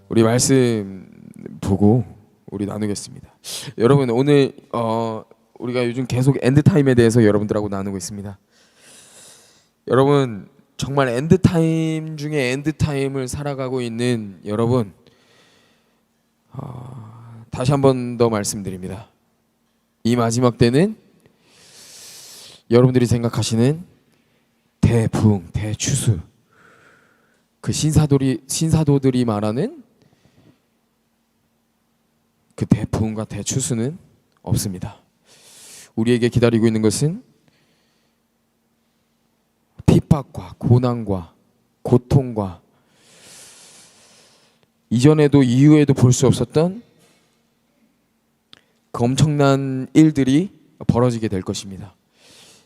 우리 말씀 보고 우리 나누겠습니다. 여러분 오늘 우리가 요즘 계속 엔드타임에 대해서 여러분들하고 나누고 있습니다. 여러분 정말 엔드타임 중에 엔드타임을 살아가고 있는 여러분, 다시 한 번 더 말씀드립니다. 이 마지막 때는 여러분들이 생각하시는 대부흥, 대추수, 그 신사도들이 말하는 그 대부흥과 대추수는 없습니다. 우리에게 기다리고 있는 것은 핍박과 고난과 고통과 이전에도 이후에도 볼 수 없었던 그 엄청난 일들이 벌어지게 될 것입니다.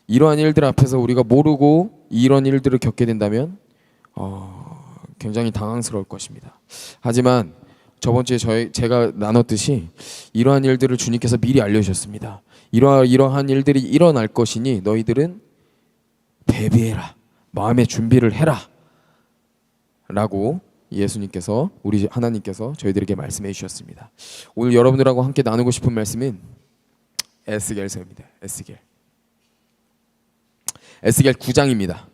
이러한 일들 앞에서 우리가 모르고 이런 일들을 겪게 된다면 굉장히 당황스러울 것입니다. 하지만 저번 주에 제가 나눴듯이 이러한 일들을 주님께서 미리 알려주셨습니다. 이러한 일들이 일어날 것이니 너희들은 대비해라, 마음의 준비를 해라 라고 예수님께서, 우리 하나님께서 저희들에게 말씀해 주셨습니다. 오늘 여러분들하고 함께 나누고 싶은 말씀은 에스겔서입니다. 에스겔 9장입니다.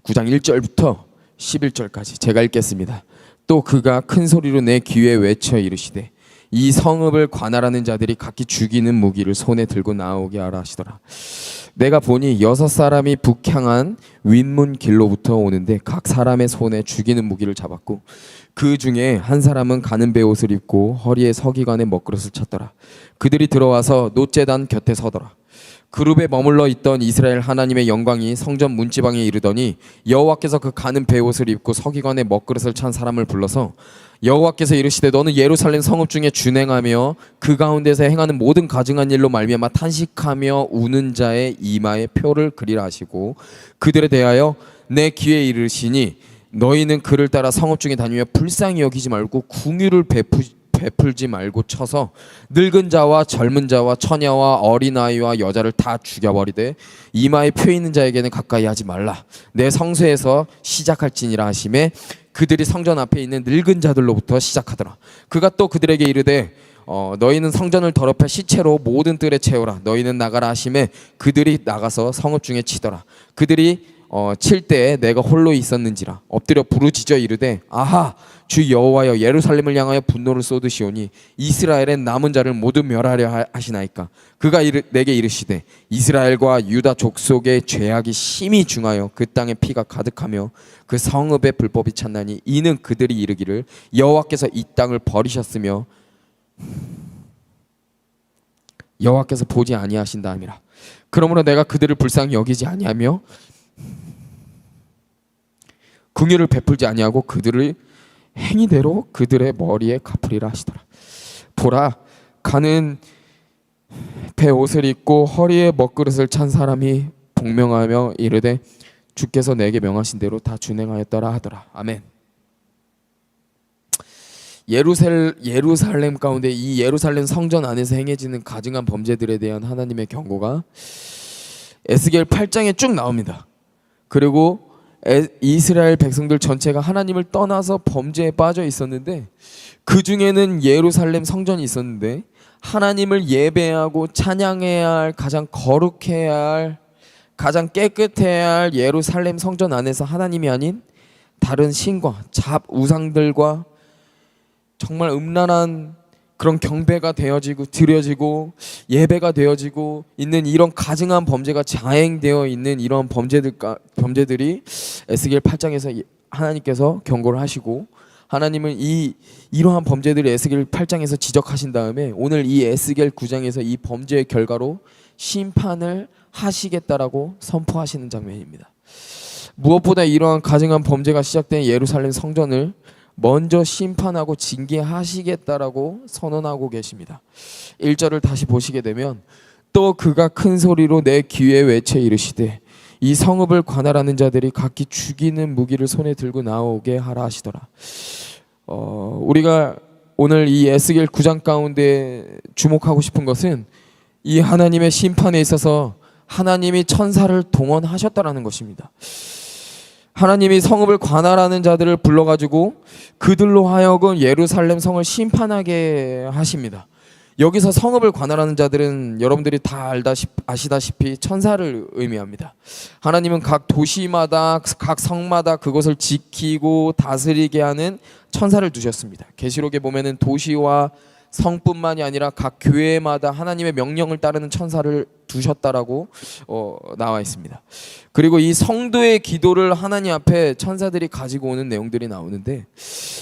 9장 1절부터 11절까지 제가 읽겠습니다. 또 그가 큰 소리로 내 귀에 외쳐 이르시되 이 성읍을 관할하는 자들이 각기 죽이는 무기를 손에 들고 나오게 하라 하시더라. 내가 보니 6사람이 북향한 윗문 길로부터 오는데 각 사람의 손에 죽이는 무기를 잡았고 그 중에 한 사람은 가는 베옷을 입고 허리에 서기관의 먹그릇을 찼더라. 그들이 들어와서 놋제단 곁에 서더라. 그룹에 머물러 있던 이스라엘 하나님의 영광이 성전 문지방에 이르더니 여호와께서 그 가는 베옷을 입고 서기관의 먹그릇을 찬 사람을 불러서 여호와께서 이르시되 너는 예루살렘 성읍 중에 준행하며 그 가운데서 행하는 모든 가증한 일로 말미암아 탄식하며 우는 자의 이마에 표를 그리라 하시고 그들에 대하여 내 귀에 이르시니 너희는 그를 따라 성읍 중에 다니며 불쌍히 여기지 말고 궁유를 베풀지 말고 쳐서 늙은 자와 젊은 자와 처녀와 어린아이와 여자를 다 죽여버리되 이마에 표 있는 자에게는 가까이 하지 말라. 내 성소에서 시작할지니라 하시매 그들이 성전 앞에 있는 늙은 자들로부터 시작하더라. 그가 또 그들에게 이르되 너희는 성전을 더럽혀 시체로 모든 뜰에 채우라. 너희는 나가라 하시매 그들이 나가서 성읍 중에 치더라. 그들이 칠 때에 내가 홀로 있었는지라 엎드려 부르짖어 이르되 아하 주 여호와여 예루살렘을 향하여 분노를 쏟으시오니 이스라엘의 남은 자를 모두 멸하려 하시나이까. 그가 내게 이르시되 이스라엘과 유다 족속의 죄악이 심히 중하여 그 땅에 피가 가득하며 그 성읍의 불법이 찼나니 이는 그들이 이르기를 여호와께서 이 땅을 버리셨으며 여호와께서 보지 아니하신다 함이라. 그러므로 내가 그들을 불쌍히 여기지 아니하며 긍휼을 베풀지 아니하고 그들을 행위대로 그들의 머리에 갚으리라 하시더라. 보라 가는 베옷을 입고 허리에 먹그릇을 찬 사람이 복명하며 이르되 주께서 내게 명하신 대로 다 준행하였더라 하더라. 아멘. 예루살렘 가운데 이 예루살렘 성전 안에서 행해지는 가증한 범죄들에 대한 하나님의 경고가 에스겔 8장에 쭉 나옵니다. 그리고 이스라엘 백성들 전체가 하나님을 떠나서 범죄에 빠져 있었는데 그 중에는 예루살렘 성전이 있었는데 하나님을 예배하고 찬양해야 할, 가장 거룩해야 할, 가장 깨끗해야 할 예루살렘 성전 안에서 하나님이 아닌 다른 신과 우상들과 정말 음란한 그런 경배가 되어지고 드려지고 예배가 되어지고 있는 이런 가증한 범죄가 자행되어 있는 이런 범죄들이 에스겔 8장에서 하나님께서 경고를 하시고 하나님은 이러한 범죄들을 에스겔 8장에서 지적하신 다음에 오늘 이 에스겔 9장에서 이 범죄의 결과로 심판을 하시겠다라고 선포하시는 장면입니다. 무엇보다 이러한 가증한 범죄가 시작된 예루살렘 성전을 먼저 심판하고 징계하시겠다라고 선언하고 계십니다. 1절을 다시 보시게 되면 또 그가 큰 소리로 내 귀에 외쳐 이르시되 이 성읍을 관할하는 자들이 각기 죽이는 무기를 손에 들고 나오게 하라 하시더라. 우리가 오늘 이 에스겔 9장 가운데 주목하고 싶은 것은 이 하나님의 심판에 있어서 하나님이 천사를 동원하셨다라는 것입니다. 하나님이 성읍을 관할하는 자들을 불러가지고 그들로 하여금 예루살렘 성을 심판하게 하십니다. 여기서 성읍을 관할하는 자들은 여러분들이 다 아시다시피 천사를 의미합니다. 하나님은 각 도시마다 각 성마다 그것을 지키고 다스리게 하는 천사를 두셨습니다. 계시록에 보면은 도시와 성뿐만이 아니라 각 교회마다 하나님의 명령을 따르는 천사를 두셨다라고 나와 있습니다. 그리고 이 성도의 기도를 하나님 앞에 천사들이 가지고 오는 내용들이 나오는데,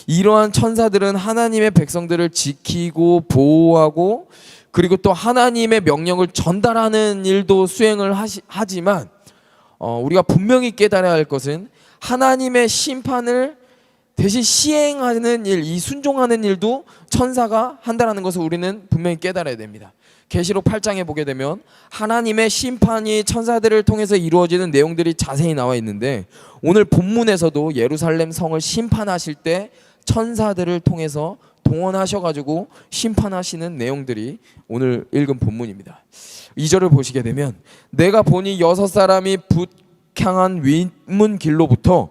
이러한 천사들은 하나님의 백성들을 지키고 보호하고 그리고 또 하나님의 명령을 전달하는 일도 수행을 하지만 우리가 분명히 깨달아야 할 것은 하나님의 심판을 대신 시행하는 일, 이 순종하는 일도 천사가 한다는 것을 우리는 분명히 깨달아야 됩니다. 계시록 8장에 보게 되면 하나님의 심판이 천사들을 통해서 이루어지는 내용들이 자세히 나와 있는데, 오늘 본문에서도 예루살렘 성을 심판하실 때 천사들을 통해서 동원하셔가지고 심판하시는 내용들이 오늘 읽은 본문입니다. 2절을 보시게 되면, 내가 보니 6사람이 북향한 윗문 길로부터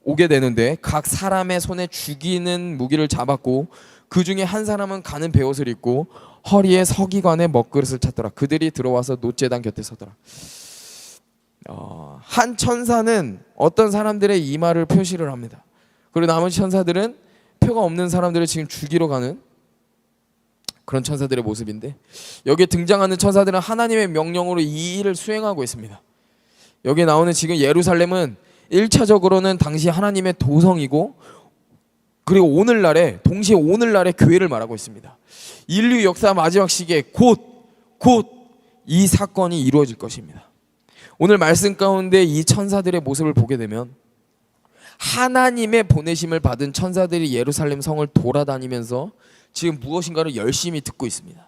오게 되는데 각 사람의 손에 죽이는 무기를 잡았고 그 중에 한 사람은 가는 베옷을 입고 허리에 서기관의 먹그릇을 찼더라. 그들이 들어와서 놋제단 곁에 서더라. 한 천사는 어떤 사람들의 이마를 표시를 합니다. 그리고 나머지 천사들은 표가 없는 사람들을 지금 죽이러 가는 그런 천사들의 모습인데, 여기에 등장하는 천사들은 하나님의 명령으로 이 일을 수행하고 있습니다. 여기에 나오는 지금 예루살렘은 1차적으로는 당시 하나님의 도성이고, 그리고 오늘날에 동시에 오늘날의 교회를 말하고 있습니다. 인류 역사 마지막 시기에 곧 이 사건이 이루어질 것입니다. 오늘 말씀 가운데 이 천사들의 모습을 보게 되면 하나님의 보내심을 받은 천사들이 예루살렘 성을 돌아다니면서 지금 무엇인가를 열심히 듣고 있습니다.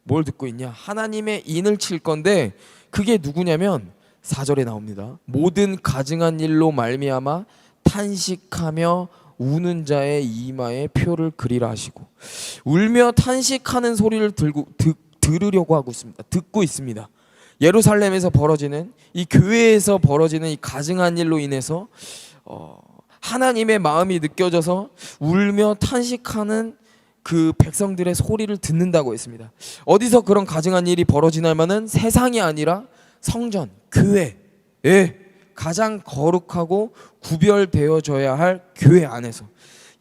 뭘 듣고 있냐? 하나님의 인을 칠 건데, 그게 누구냐면 4절에 나옵니다. 모든 가증한 일로 말미암아 탄식하며 우는 자의 이마에 표를 그리라 하시고, 울며 탄식하는 소리를 들으려고 하고 있습니다. 듣고 있습니다. 예루살렘에서 벌어지는, 이 교회에서 벌어지는 이 가증한 일로 인해서 하나님의 마음이 느껴져서 울며 탄식하는 그 백성들의 소리를 듣는다고 했습니다. 어디서 그런 가증한 일이 벌어지냐면은 세상이 아니라 성전, 교회에 가장 거룩하고 구별되어져야 할 교회 안에서,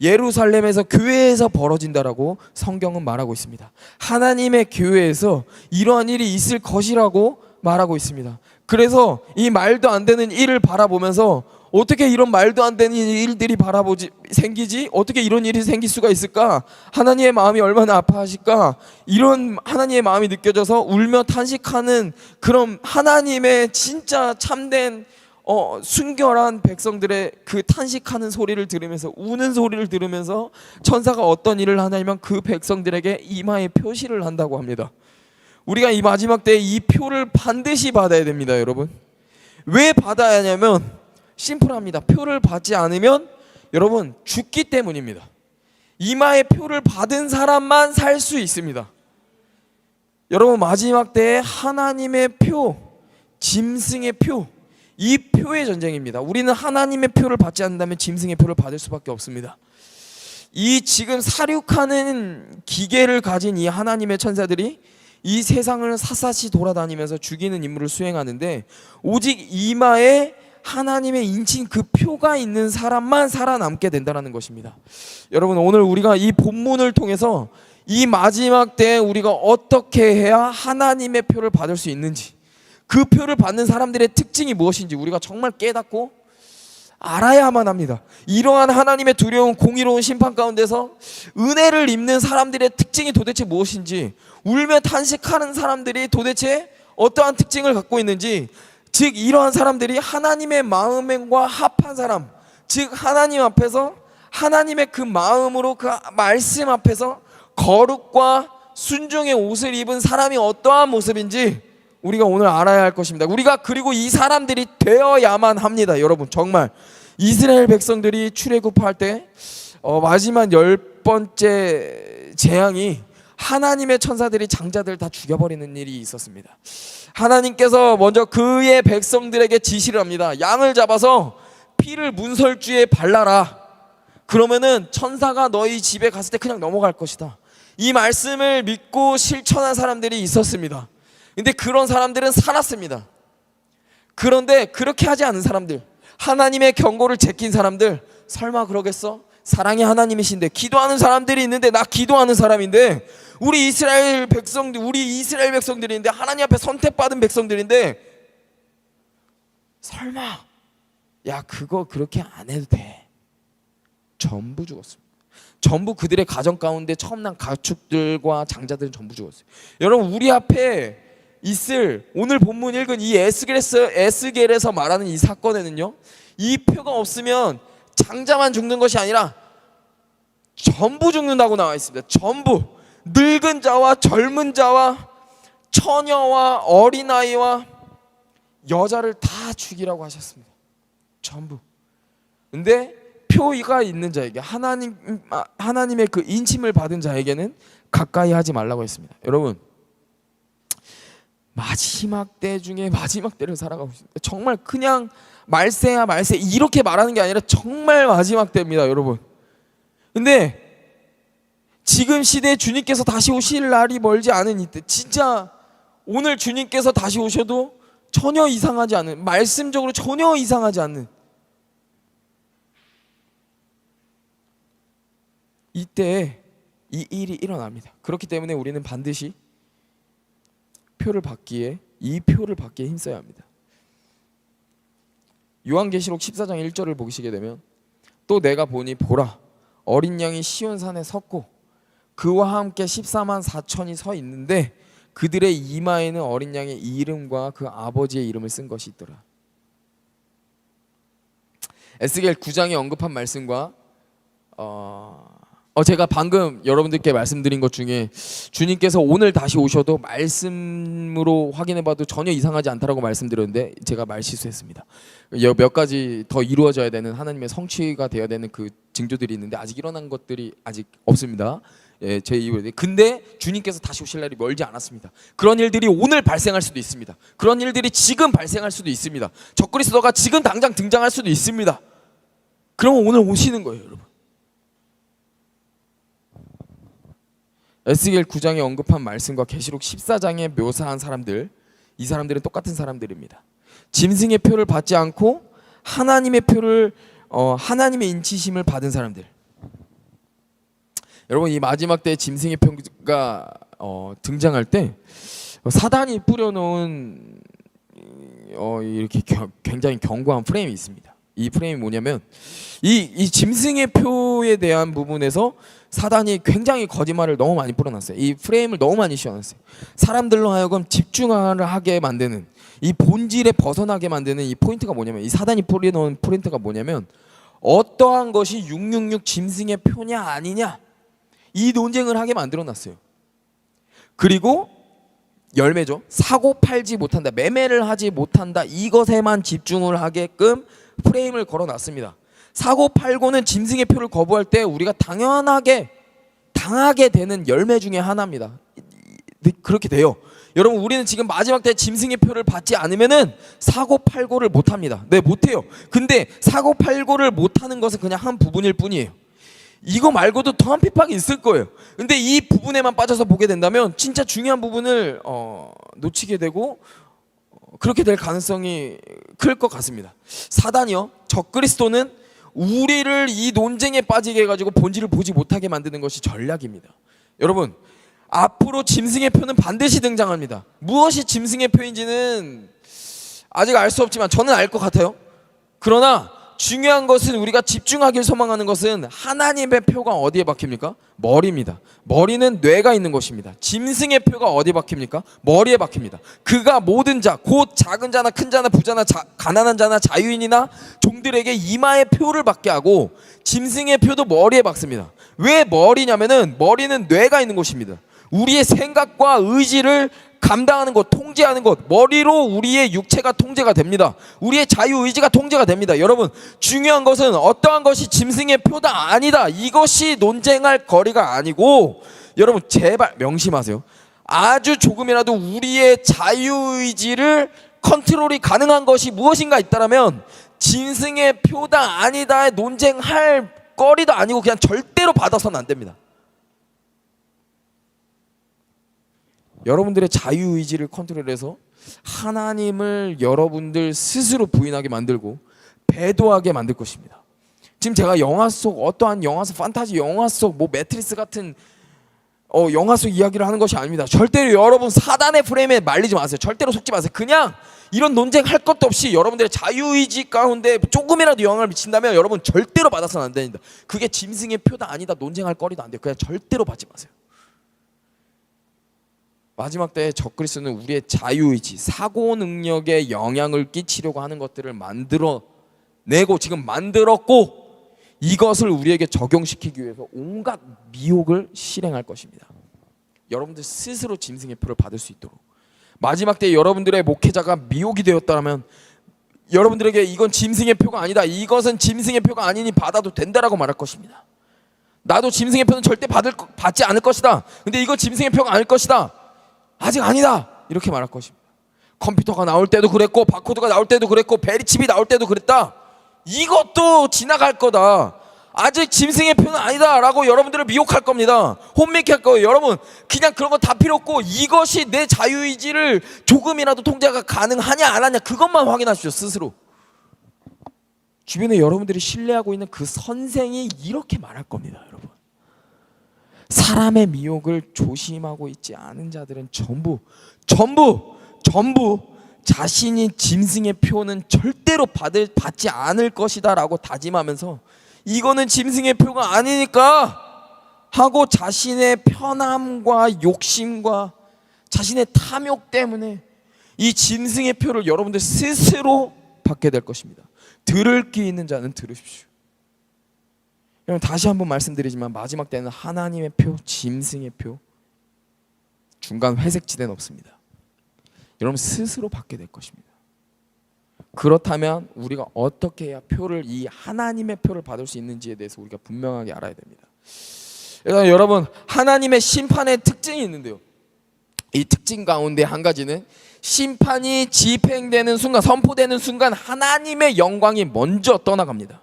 예루살렘에서 교회에서 벌어진다라고 성경은 말하고 있습니다. 하나님의 교회에서 이러한 일이 있을 것이라고 말하고 있습니다. 그래서 이 말도 안 되는 일을 바라보면서 어떻게 이런 말도 안 되는 일들이 생기지? 어떻게 이런 일이 생길 수가 있을까? 하나님의 마음이 얼마나 아파하실까? 이런 하나님의 마음이 느껴져서 울며 탄식하는 그런 하나님의 진짜 참된 순결한 백성들의 그 탄식하는 소리를 들으면서, 우는 소리를 들으면서 천사가 어떤 일을 하냐면 그 백성들에게 이마에 표시를 한다고 합니다. 우리가 이 마지막 때에 이 표를 반드시 받아야 됩니다, 여러분. 왜 받아야 하냐면 심플합니다. 표를 받지 않으면 여러분 죽기 때문입니다. 이마에 표를 받은 사람만 살 수 있습니다. 여러분, 마지막 때에 하나님의 표, 짐승의 표, 이 표의 전쟁입니다. 우리는 하나님의 표를 받지 않는다면 짐승의 표를 받을 수밖에 없습니다. 이 지금 사륙하는 기계를 가진 이 하나님의 천사들이 이 세상을 샅샅이 돌아다니면서 죽이는 임무를 수행하는데, 오직 이마에 하나님의 인친 그 표가 있는 사람만 살아남게 된다는 것입니다. 여러분, 오늘 우리가 이 본문을 통해서 이 마지막 때에 우리가 어떻게 해야 하나님의 표를 받을 수 있는지, 그 표를 받는 사람들의 특징이 무엇인지 우리가 정말 깨닫고 알아야만 합니다. 이러한 하나님의 두려운 공의로운 심판 가운데서 은혜를 입는 사람들의 특징이 도대체 무엇인지, 울며 탄식하는 사람들이 도대체 어떠한 특징을 갖고 있는지, 즉 이러한 사람들이 하나님의 마음과 합한 사람, 즉 하나님 앞에서 하나님의 그 마음으로 그 말씀 앞에서 거룩과 순종의 옷을 입은 사람이 어떠한 모습인지 우리가 오늘 알아야 할 것입니다. 우리가 그리고 이 사람들이 되어야만 합니다. 여러분, 정말 이스라엘 백성들이 출애굽할 때 마지막 10번째 재앙이 하나님의 천사들이 장자들 다 죽여버리는 일이 있었습니다. 하나님께서 먼저 그의 백성들에게 지시를 합니다. 양을 잡아서 피를 문설주에 발라라. 그러면은 천사가 너희 집에 갔을 때 그냥 넘어갈 것이다. 이 말씀을 믿고 실천한 사람들이 있었습니다. 근데 그런 사람들은 살았습니다. 그런데 그렇게 하지 않은 사람들, 하나님의 경고를 제낀 사람들, 설마 그러겠어? 사랑의 하나님이신데, 기도하는 사람들이 있는데, 나 기도하는 사람인데, 우리 이스라엘 백성들인데, 하나님 앞에 선택받은 백성들인데, 설마 야 그거 그렇게 안 해도 돼. 전부 죽었습니다. 전부 그들의 가정 가운데 처음 난 가축들과 장자들은 전부 죽었어요. 여러분, 우리 앞에 있을 오늘 본문 읽은 이 에스겔에서 말하는 이 사건에는요, 이 표가 없으면 장자만 죽는 것이 아니라 전부 죽는다고 나와 있습니다. 전부, 늙은 자와 젊은 자와 처녀와 어린아이와 여자를 다 죽이라고 하셨습니다. 전부. 근데 표가 있는 자에게, 하나님의 그 인침을 받은 자에게는 가까이 하지 말라고 했습니다. 여러분, 마지막 때 중에 마지막 때를 살아가고 있습니다. 정말 그냥 말세야 말세 이렇게 말하는 게 아니라 정말 마지막 때입니다, 여러분. 근데 지금 시대에 주님께서 다시 오실 날이 멀지 않은 이때, 진짜 오늘 주님께서 다시 오셔도 전혀 이상하지 않은, 말씀적으로 전혀 이상하지 않는 이때에 이 일이 일어납니다. 그렇기 때문에 우리는 반드시 이 표를 받기에 힘써야 합니다. 요한계시록 14장 1절을 보시게 되면, 또 내가 보니 보라, 어린 양이 시온산에 섰고 그와 함께 14만 4천이 서 있는데 그들의 이마에는 어린 양의 이름과 그 아버지의 이름을 쓴 것이 있더라. 에스겔 9장에 언급한 말씀과 제가 방금 여러분들께 말씀드린 것 중에 주님께서 오늘 다시 오셔도 말씀으로 확인해봐도 전혀 이상하지 않다라고 말씀드렸는데 제가 말 실수했습니다. 몇 가지 더 이루어져야 되는, 하나님의 성취가 되어야 되는 그 징조들이 있는데 아직 일어난 것들이 아직 없습니다. 예, 제 이후에. 근데 주님께서 다시 오실 날이 멀지 않았습니다. 그런 일들이 오늘 발생할 수도 있습니다. 그런 일들이 지금 발생할 수도 있습니다. 적그리스도가 지금 당장 등장할 수도 있습니다. 그러면 오늘 오시는 거예요, 여러분. 에스겔 9장에 언급한 말씀과 계시록 14장에 묘사한 사람들, 이 사람들은 똑같은 사람들입니다. 짐승의 표를 받지 않고 하나님의 표를 하나님의 인치심을 받은 사람들. 여러분, 이 마지막 때 짐승의 표가 등장할 때 사단이 뿌려놓은 이렇게 굉장히 견고한 프레임이 있습니다. 이 프레임이 뭐냐면, 이 짐승의 표에 대한 부분에서 사단이 굉장히 거짓말을 너무 많이 뿌려놨어요. 이 프레임을 너무 많이 씌워놨어요. 사람들로 하여금 집중을 하게 만드는, 이 본질에 벗어나게 만드는 이 포인트가 뭐냐면, 이 사단이 뿌려놓은 포인트가 뭐냐면, 어떠한 것이 666 짐승의 표냐 아니냐, 이 논쟁을 하게 만들어놨어요. 그리고 열매죠. 사고 팔지 못한다, 매매를 하지 못한다, 이것에만 집중을 하게끔 프레임을 걸어놨습니다. 사고 팔고는 짐승의 표를 거부할 때 우리가 당연하게 당하게 되는 열매 중에 하나입니다. 그렇게 돼요. 여러분, 우리는 지금 마지막 때 짐승의 표를 받지 않으면은 사고 팔고를 못합니다. 네, 못해요. 근데 사고 팔고를 못하는 것은 그냥 한 부분일 뿐이에요. 이거 말고도 더한 핍박이 있을 거예요. 근데 이 부분에만 빠져서 보게 된다면 진짜 중요한 부분을 놓치게 되고 그렇게 될 가능성이 클 것 같습니다. 사단이요, 적그리스도는 우리를 이 논쟁에 빠지게 해가지고 본질을 보지 못하게 만드는 것이 전략입니다. 여러분, 앞으로 짐승의 표는 반드시 등장합니다. 무엇이 짐승의 표인지는 아직 알 수 없지만 저는 알 것 같아요. 그러나 중요한 것은, 우리가 집중하길 소망하는 것은 하나님의 표가 어디에 박힙니까? 머리입니다. 머리는 뇌가 있는 것입니다. 짐승의 표가 어디에 박힙니까? 머리에 박힙니다. 그가 모든 자, 곧 작은 자나 큰 자나 부자나 가난한 자나 자유인이나 종들에게 이마의 표를 받게 하고, 짐승의 표도 머리에 박습니다. 왜 머리냐면은 머리는 뇌가 있는 곳입니다. 우리의 생각과 의지를 감당하는 것, 통제하는 것, 머리로 우리의 육체가 통제가 됩니다. 우리의 자유의지가 통제가 됩니다. 여러분, 중요한 것은 어떠한 것이 짐승의 표다 아니다, 이것이 논쟁할 거리가 아니고, 여러분 제발 명심하세요. 아주 조금이라도 우리의 자유의지를 컨트롤이 가능한 것이 무엇인가 있다면 짐승의 표다 아니다에 논쟁할 거리도 아니고 그냥 절대로 받아서는 안 됩니다. 여러분들의 자유의지를 컨트롤해서 하나님을 여러분들 스스로 부인하게 만들고 배도하게 만들 것입니다. 지금 제가 영화 속 어떠한 영화 속 판타지 영화 속 뭐 매트리스 같은 영화 속 이야기를 하는 것이 아닙니다. 절대로 여러분 사단의 프레임에 말리지 마세요. 절대로 속지 마세요. 그냥 이런 논쟁할 것도 없이 여러분들의 자유의지 가운데 조금이라도 영향을 미친다면 여러분 절대로 받아서는 안 됩니다. 그게 짐승의 표다 아니다 논쟁할 거리도 안 돼요. 그냥 절대로 받지 마세요. 마지막 때에 적그리스도는 우리의 자유의지, 사고 능력에 영향을 끼치려고 하는 것들을 만들어내고 지금 만들었고 이것을 우리에게 적용시키기 위해서 온갖 미혹을 실행할 것입니다. 여러분들 스스로 짐승의 표를 받을 수 있도록 마지막 때에 여러분들의 목회자가 미혹이 되었다면 여러분들에게 이건 짐승의 표가 아니다, 이것은 짐승의 표가 아니니 받아도 된다라고 말할 것입니다. 나도 짐승의 표는 절대 받지 않을 것이다. 근데 이건 짐승의 표가 아닐 것이다. 아직 아니다. 이렇게 말할 것입니다. 컴퓨터가 나올 때도 그랬고 바코드가 나올 때도 그랬고 베리칩이 나올 때도 그랬다. 이것도 지나갈 거다. 아직 짐승의 표는 아니다 라고 여러분들을 미혹할 겁니다. 혼미케 할 거예요. 여러분 그냥 그런 거 다 필요 없고 이것이 내 자유의지를 조금이라도 통제가 가능하냐 안 하냐 그것만 확인하십시오. 스스로. 주변에 여러분들이 신뢰하고 있는 그 선생이 이렇게 말할 겁니다. 여러분 사람의 미혹을 조심하고 있지 않은 자들은 전부 자신이 짐승의 표는 절대로 받지 않을 것이다 라고 다짐하면서 이거는 짐승의 표가 아니니까 하고 자신의 편함과 욕심과 자신의 탐욕 때문에 이 짐승의 표를 여러분들 스스로 받게 될 것입니다. 들을 귀 있는 자는 들으십시오. 여러분 다시 한번 말씀드리지만 마지막 때는 하나님의 표, 짐승의 표, 중간 회색지대는 없습니다. 여러분 스스로 받게 될 것입니다. 그렇다면 우리가 어떻게 해야 이 하나님의 표를 받을 수 있는지에 대해서 우리가 분명하게 알아야 됩니다. 그래서 여러분 하나님의 심판의 특징이 있는데요. 이 특징 가운데 한 가지는 심판이 집행되는 순간, 선포되는 순간 하나님의 영광이 먼저 떠나갑니다.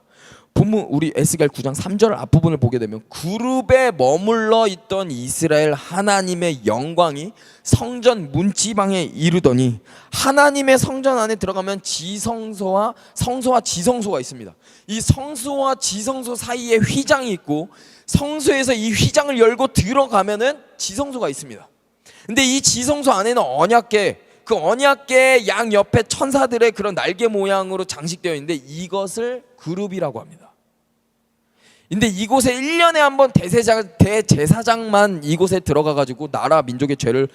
본문 우리 에스겔 9장 3절 앞부분을 보게 되면 그룹에 머물러 있던 이스라엘 하나님의 영광이 성전 문지방에 이르더니 하나님의 성전 안에 들어가면 지성소와 성소와 지성소가 있습니다. 이 성소와 지성소 사이에 휘장이 있고 성소에서 이 휘장을 열고 들어가면은 지성소가 있습니다. 근데 이 지성소 안에는 언약궤, 그 언약궤 양 옆에 천사들의 그런 날개 모양으로 장식되어 있는데 이것을 그룹이라고 합니다. 근데 이곳에 1년에 한 번 대제사장만 이곳에 들어가 가지고 나라 민족의 죄를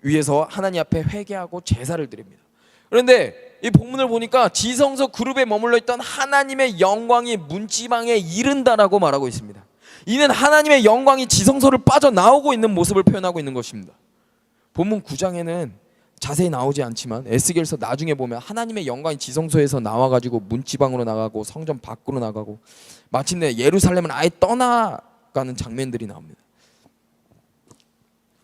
위해서 하나님 앞에 회개하고 제사를 드립니다. 그런데 이 본문을 보니까 지성소 그룹에 머물러 있던 하나님의 영광이 문지방에 이른다라고 말하고 있습니다. 이는 하나님의 영광이 지성소를 빠져나오고 있는 모습을 표현하고 있는 것입니다. 본문 9장에는 자세히 나오지 않지만 에스겔서 나중에 보면 하나님의 영광이 지성소에서 나와가지고 문지방으로 나가고 성전 밖으로 나가고 마침내 예루살렘을 아예 떠나가는 장면들이 나옵니다.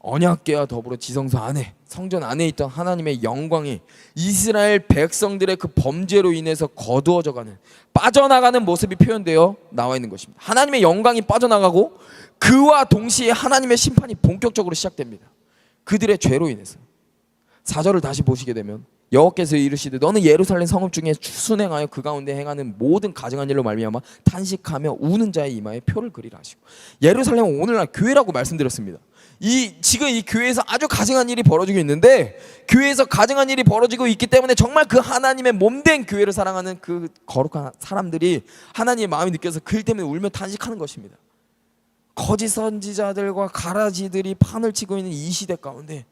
언약궤와 더불어 지성소 안에 성전 안에 있던 하나님의 영광이 이스라엘 백성들의 그 범죄로 인해서 거두어져가는 빠져나가는 모습이 표현되어 나와 있는 것입니다. 하나님의 영광이 빠져나가고 그와 동시에 하나님의 심판이 본격적으로 시작됩니다. 그들의 죄로 인해서. 4절을 다시 보시게 되면 여호와께서 이르시되 너는 예루살렘 성읍 중에 순행하여 그 가운데 행하는 모든 가증한 일로 말미암아 탄식하며 우는 자의 이마에 표를 그리라 하시고 예루살렘은 오늘날 교회라고 말씀드렸습니다. 지금 이 교회에서 아주 가증한 일이 벌어지고 있는데 교회에서 가증한 일이 벌어지고 있기 때문에 정말 그 하나님의 몸된 교회를 사랑하는 그 거룩한 사람들이 하나님의 마음이 느껴서 그 일 때문에 울며 탄식하는 것입니다. 거짓 선지자들과 가라지들이 판을 치고 있는 이 시대 가운데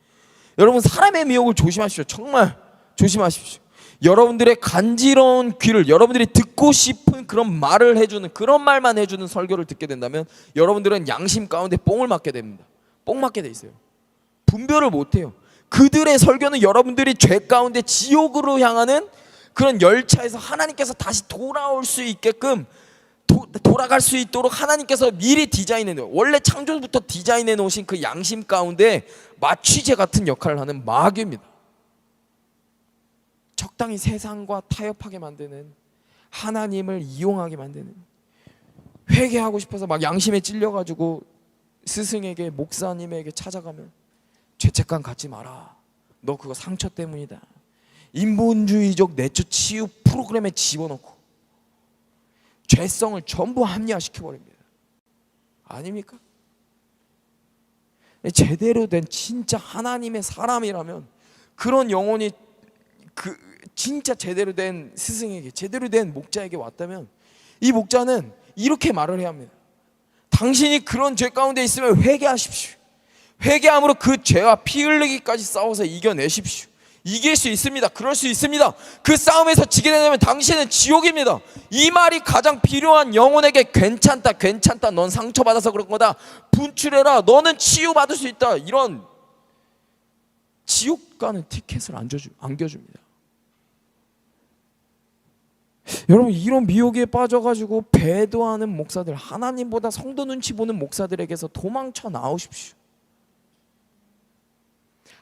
여러분 사람의 미혹을 조심하십시오. 정말 조심하십시오. 여러분들의 간지러운 귀를 여러분들이 듣고 싶은 그런 말을 해주는 그런 말만 해주는 설교를 듣게 된다면 여러분들은 양심 가운데 뽕을 맞게 됩니다. 뽕 맞게 돼 있어요. 분별을 못해요. 그들의 설교는 여러분들이 죄 가운데 지옥으로 향하는 그런 열차에서 하나님께서 다시 돌아올 수 있게끔 돌아갈 수 있도록 하나님께서 미리 디자인해 놓은 원래 창조부터 디자인해 놓으신 그 양심 가운데 마취제 같은 역할을 하는 마귀입니다. 적당히 세상과 타협하게 만드는 하나님을 이용하게 만드는, 회개하고 싶어서 막 양심에 찔려가지고 스승에게, 목사님에게 찾아가면 죄책감 갖지 마라, 너 그거 상처 때문이다, 인본주의적 내처 치유 프로그램에 집어넣고 죄성을 전부 합리화시켜버립니다. 아닙니까? 제대로 된 진짜 하나님의 사람이라면, 그런 영혼이 그 진짜 제대로 된 스승에게, 제대로 된 목자에게 왔다면, 이 목자는 이렇게 말을 해야 합니다. 당신이 그런 죄 가운데 있으면 회개하십시오. 회개함으로 그 죄와 피 흘리기까지 싸워서 이겨내십시오. 이길 수 있습니다. 그럴 수 있습니다. 그 싸움에서 지게 되면 당신은 지옥입니다. 이 말이 가장 필요한 영혼에게, 괜찮다, 괜찮다, 넌 상처받아서 그런 거다, 분출해라, 너는 치유받을 수 있다, 이런 지옥 가는 티켓을 안겨줍니다. 여러분, 이런 미혹에 빠져가지고 배도하는 목사들, 하나님보다 성도 눈치 보는 목사들에게서 도망쳐 나오십시오.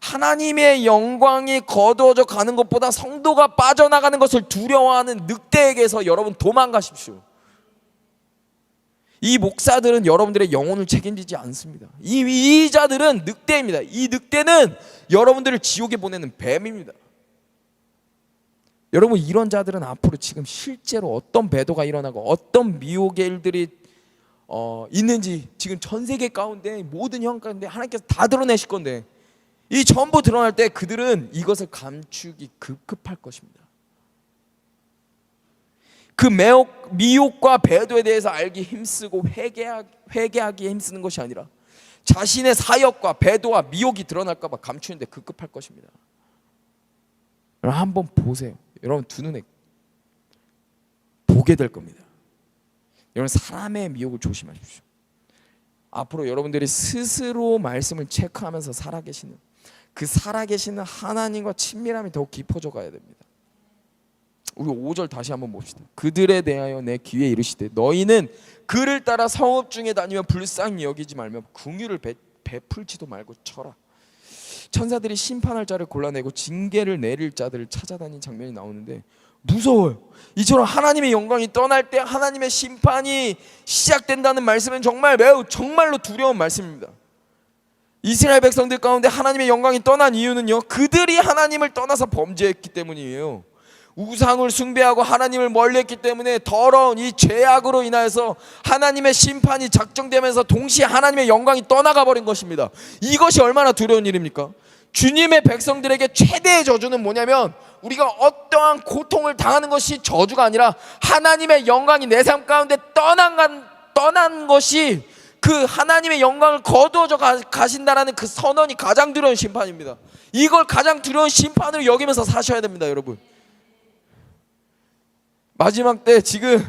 하나님의 영광이 거두어져 가는 것보다 성도가 빠져나가는 것을 두려워하는 늑대에게서 여러분 도망가십시오. 이 목사들은 여러분들의 영혼을 책임지지 않습니다. 이 자들은 늑대입니다. 이 늑대는 여러분들을 지옥에 보내는 뱀입니다. 여러분, 이런 자들은 앞으로 지금 실제로 어떤 배도가 일어나고 어떤 미혹의 일들이 있는지 지금 전 세계 가운데, 모든 형 가운데 하나님께서 다 드러내실 건데, 이 전부 드러날 때 그들은 이것을 감추기 급급할 것입니다. 그 미혹과 배도에 대해서 알기 힘쓰고 회개하기에 힘쓰는 것이 아니라 자신의 사역과 배도와 미혹이 드러날까 봐 감추는데 급급할 것입니다. 여러분, 한번 보세요. 여러분, 두 눈에 보게 될 겁니다. 여러분, 사람의 미혹을 조심하십시오. 앞으로 여러분들이 스스로 말씀을 체크하면서 살아계시는, 그 살아계시는 하나님과 친밀함이 더욱 깊어져 가야 됩니다. 우리 5절 다시 한번 봅시다. 그들에 대하여 내 귀에 이르시되 너희는 그를 따라 성읍 중에 다니며 불쌍히 여기지 말며 긍휼을 베풀지도 말고 쳐라. 천사들이 심판할 자를 골라내고 징계를 내릴 자들을 찾아다니는 장면이 나오는데 무서워요. 이처럼 하나님의 영광이 떠날 때 하나님의 심판이 시작된다는 말씀은 정말로 두려운 말씀입니다. 이스라엘 백성들 가운데 하나님의 영광이 떠난 이유는요, 그들이 하나님을 떠나서 범죄했기 때문이에요. 우상을 숭배하고 하나님을 멀리했기 때문에 더러운 이 죄악으로 인하여서 하나님의 심판이 작정되면서 동시에 하나님의 영광이 떠나가 버린 것입니다. 이것이 얼마나 두려운 일입니까? 주님의 백성들에게 최대의 저주는 뭐냐면, 우리가 어떠한 고통을 당하는 것이 저주가 아니라 하나님의 영광이 내 삶 가운데 떠난 것이, 그 하나님의 영광을 거두어져 가신다라는 그 선언이 가장 두려운 심판입니다. 이걸 가장 두려운 심판으로 여기면서 사셔야 됩니다. 여러분, 마지막 때 지금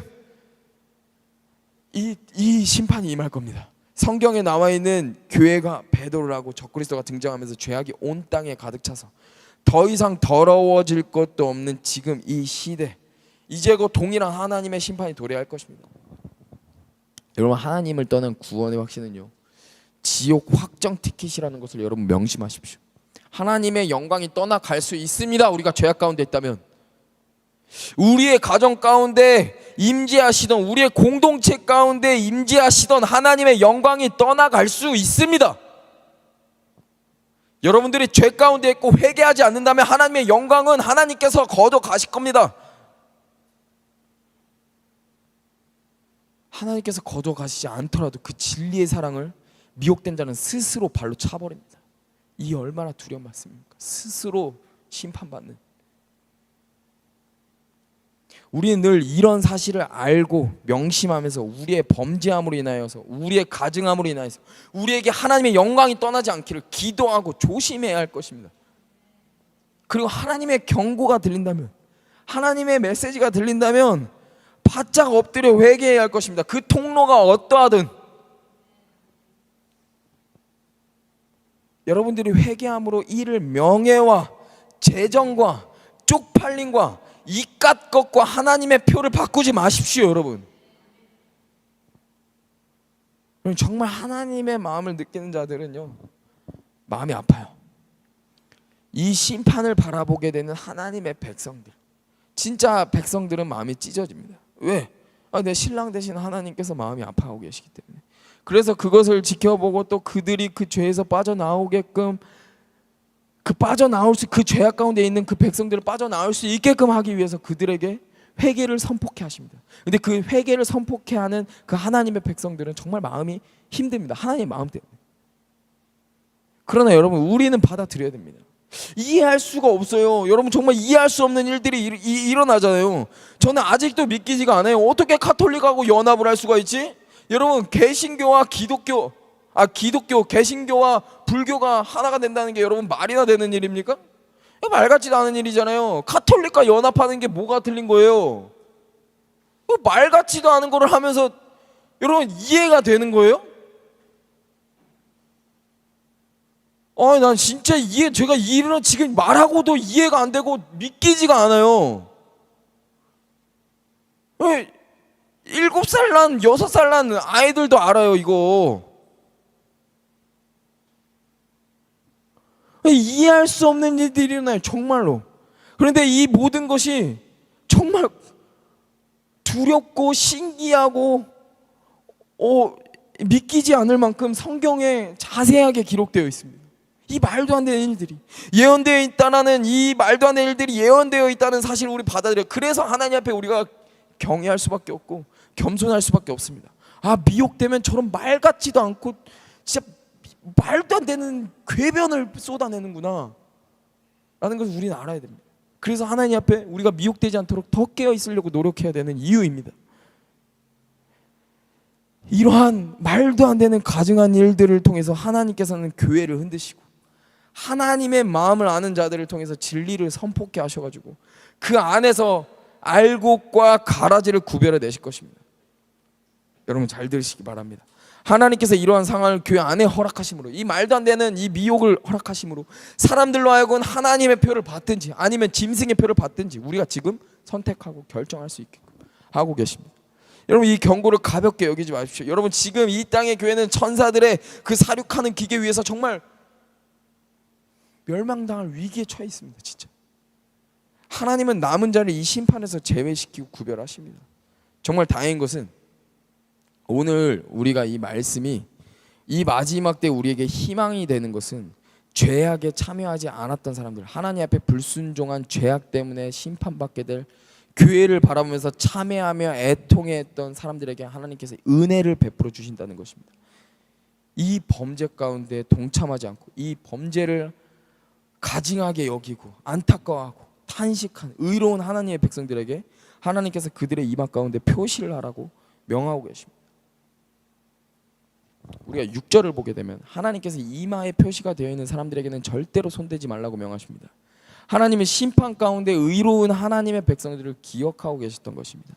이 심판이 임할 겁니다. 성경에 나와 있는 교회가 배도를 하고 적그리스도가 등장하면서 죄악이 온 땅에 가득 차서 더 이상 더러워질 것도 없는 지금 이 시대, 이제 곧 동일한 하나님의 심판이 도래할 것입니다. 여러분, 하나님을 떠난 구원의 확신은요, 지옥 확정 티켓이라는 것을 여러분 명심하십시오. 하나님의 영광이 떠나갈 수 있습니다. 우리가 죄악 가운데 있다면. 우리의 가정 가운데 임재하시던, 우리의 공동체 가운데 임재하시던 하나님의 영광이 떠나갈 수 있습니다. 여러분들이 죄 가운데 있고 회개하지 않는다면 하나님의 영광은 하나님께서 거둬 가실 겁니다. 하나님께서 거둬 가시지 않더라도 그 진리의 사랑을 미혹된 자는 스스로 발로 차버립니다. 이 얼마나 두려운 말씀입니까? 스스로 심판받는. 우리는 늘 이런 사실을 알고 명심하면서 우리의 범죄함으로 인하여서, 우리의 가증함으로 인하여서 우리에게 하나님의 영광이 떠나지 않기를 기도하고 조심해야 할 것입니다. 그리고 하나님의 경고가 들린다면, 하나님의 메시지가 들린다면 바짝 엎드려 회개해야 할 것입니다. 그 통로가 어떠하든 여러분들이 회개함으로 이를 명예와 재정과 쪽팔림과 이깟 것과 하나님의 표를 바꾸지 마십시오. 여러분, 정말 하나님의 마음을 느끼는 자들은요, 마음이 아파요. 이 심판을 바라보게 되는 하나님의 백성들, 진짜 백성들은 마음이 찢어집니다. 왜? 내 신랑 대신 하나님께서 마음이 아파하고 계시기 때문에. 그래서 그것을 지켜보고 또 그들이 그 죄에서 빠져나오게끔 그 죄악 가운데 있는 그 백성들을 빠져나올 수 있게끔 하기 위해서 그들에게 회개를 선포케 하십니다. 근데 그 회개를 선포케 하는 그 하나님의 백성들은 정말 마음이 힘듭니다. 하나님의 마음 때문에. 그러나 여러분, 우리는 받아들여야 됩니다. 이해할 수가 없어요. 여러분, 정말 이해할 수 없는 일들이 일어나잖아요. 저는 아직도 믿기지가 않아요. 어떻게 카톨릭하고 연합을 할 수가 있지? 여러분, 개신교와 개신교와 불교가 하나가 된다는 게 여러분 말이나 되는 일입니까? 말 같지도 않은 일이잖아요. 카톨릭과 연합하는 게 뭐가 틀린 거예요? 말 같지도 않은 거를 하면서 여러분 이해가 되는 거예요? 난 진짜 제가 이런 지금 말하고도 이해가 안 되고 믿기지가 않아요. 7살 난 6살 난 아이들도 알아요 이거. 이해할 수 없는 일들이 일어나요 정말로. 그런데 이 모든 것이 정말 두렵고 신기하고 믿기지 않을 만큼 성경에 자세하게 기록되어 있습니다. 이 말도 안 되는 일들이 예언되어 있다는 이 말도 안 되는 일들이 예언되어 있다는 사실을 우리 받아들여요. 그래서 하나님 앞에 우리가 경외할 수밖에 없고 겸손할 수밖에 없습니다. 미혹되면 저런 말 같지도 않고 진짜 말도 안 되는 궤변을 쏟아내는구나 라는 것을 우리는 알아야 됩니다. 그래서 하나님 앞에 우리가 미혹되지 않도록 더 깨어 있으려고 노력해야 되는 이유입니다. 이러한 말도 안 되는 가증한 일들을 통해서 하나님께서는 교회를 흔드시고 하나님의 마음을 아는 자들을 통해서 진리를 선포케 하셔가지고 그 안에서 알곡과 가라지를 구별해 내실 것입니다. 여러분 잘 들으시기 바랍니다. 하나님께서 이러한 상황을 교회 안에 허락하심으로, 이 말도 안 되는 이 미혹을 허락하심으로 사람들로 하여금 하나님의 표를 받든지 아니면 짐승의 표를 받든지 우리가 지금 선택하고 결정할 수 있게끔 하고 계십니다. 여러분 이 경고를 가볍게 여기지 마십시오. 여러분 지금 이 땅의 교회는 천사들의 그 사륙하는 기계 위에서 정말 멸망당할 위기에 처해 있습니다. 진짜 하나님은 남은 자를 이 심판에서 제외시키고 구별하십니다. 정말 다행인 것은 오늘 우리가 이 말씀이 이 마지막 때 우리에게 희망이 되는 것은 죄악에 참여하지 않았던 사람들, 하나님 앞에 불순종한 죄악 때문에 심판받게 될 교회를 바라보면서 참회하며 애통했던 사람들에게 하나님께서 은혜를 베풀어 주신다는 것입니다. 이 범죄 가운데 동참하지 않고 이 범죄를 가증하게 여기고 안타까워하고 탄식한 의로운 하나님의 백성들에게 하나님께서 그들의 이마 가운데 표시를 하라고 명하고 계십니다. 우리가 6절을 보게 되면 하나님께서 이마에 표시가 되어 있는 사람들에게는 절대로 손대지 말라고 명하십니다. 하나님의 심판 가운데 의로운 하나님의 백성들을 기억하고 계셨던 것입니다.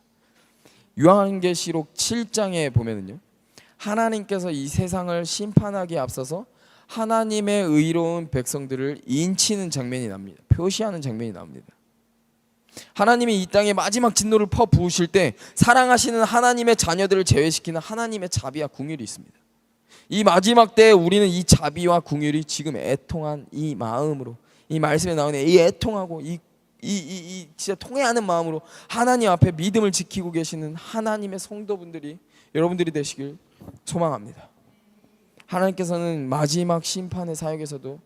요한계시록 7장에 보면은요, 하나님께서 이 세상을 심판하기에 앞서서 하나님의 의로운 백성들을 인치는 장면이 납니다. 표시하는 장면이 나옵니다. 하나님이 이 땅에 마지막 진노를 퍼부으실 때 사랑하시는 하나님의 자녀들을 제외시키는 하나님의 자비와 궁율이 있습니다. 이 마지막 때에 우리는 이 자비와 궁율이 지금 애통한 이 마음으로, 이 말씀에 나오는 이 애통하고 이 진짜 통회하는 마음으로 하나님 앞에 믿음을 지키고 계시는 하나님의 성도분들이 여러분들이 되시길 소망합니다. 하나님께서는 마지막 심판의 사역에서도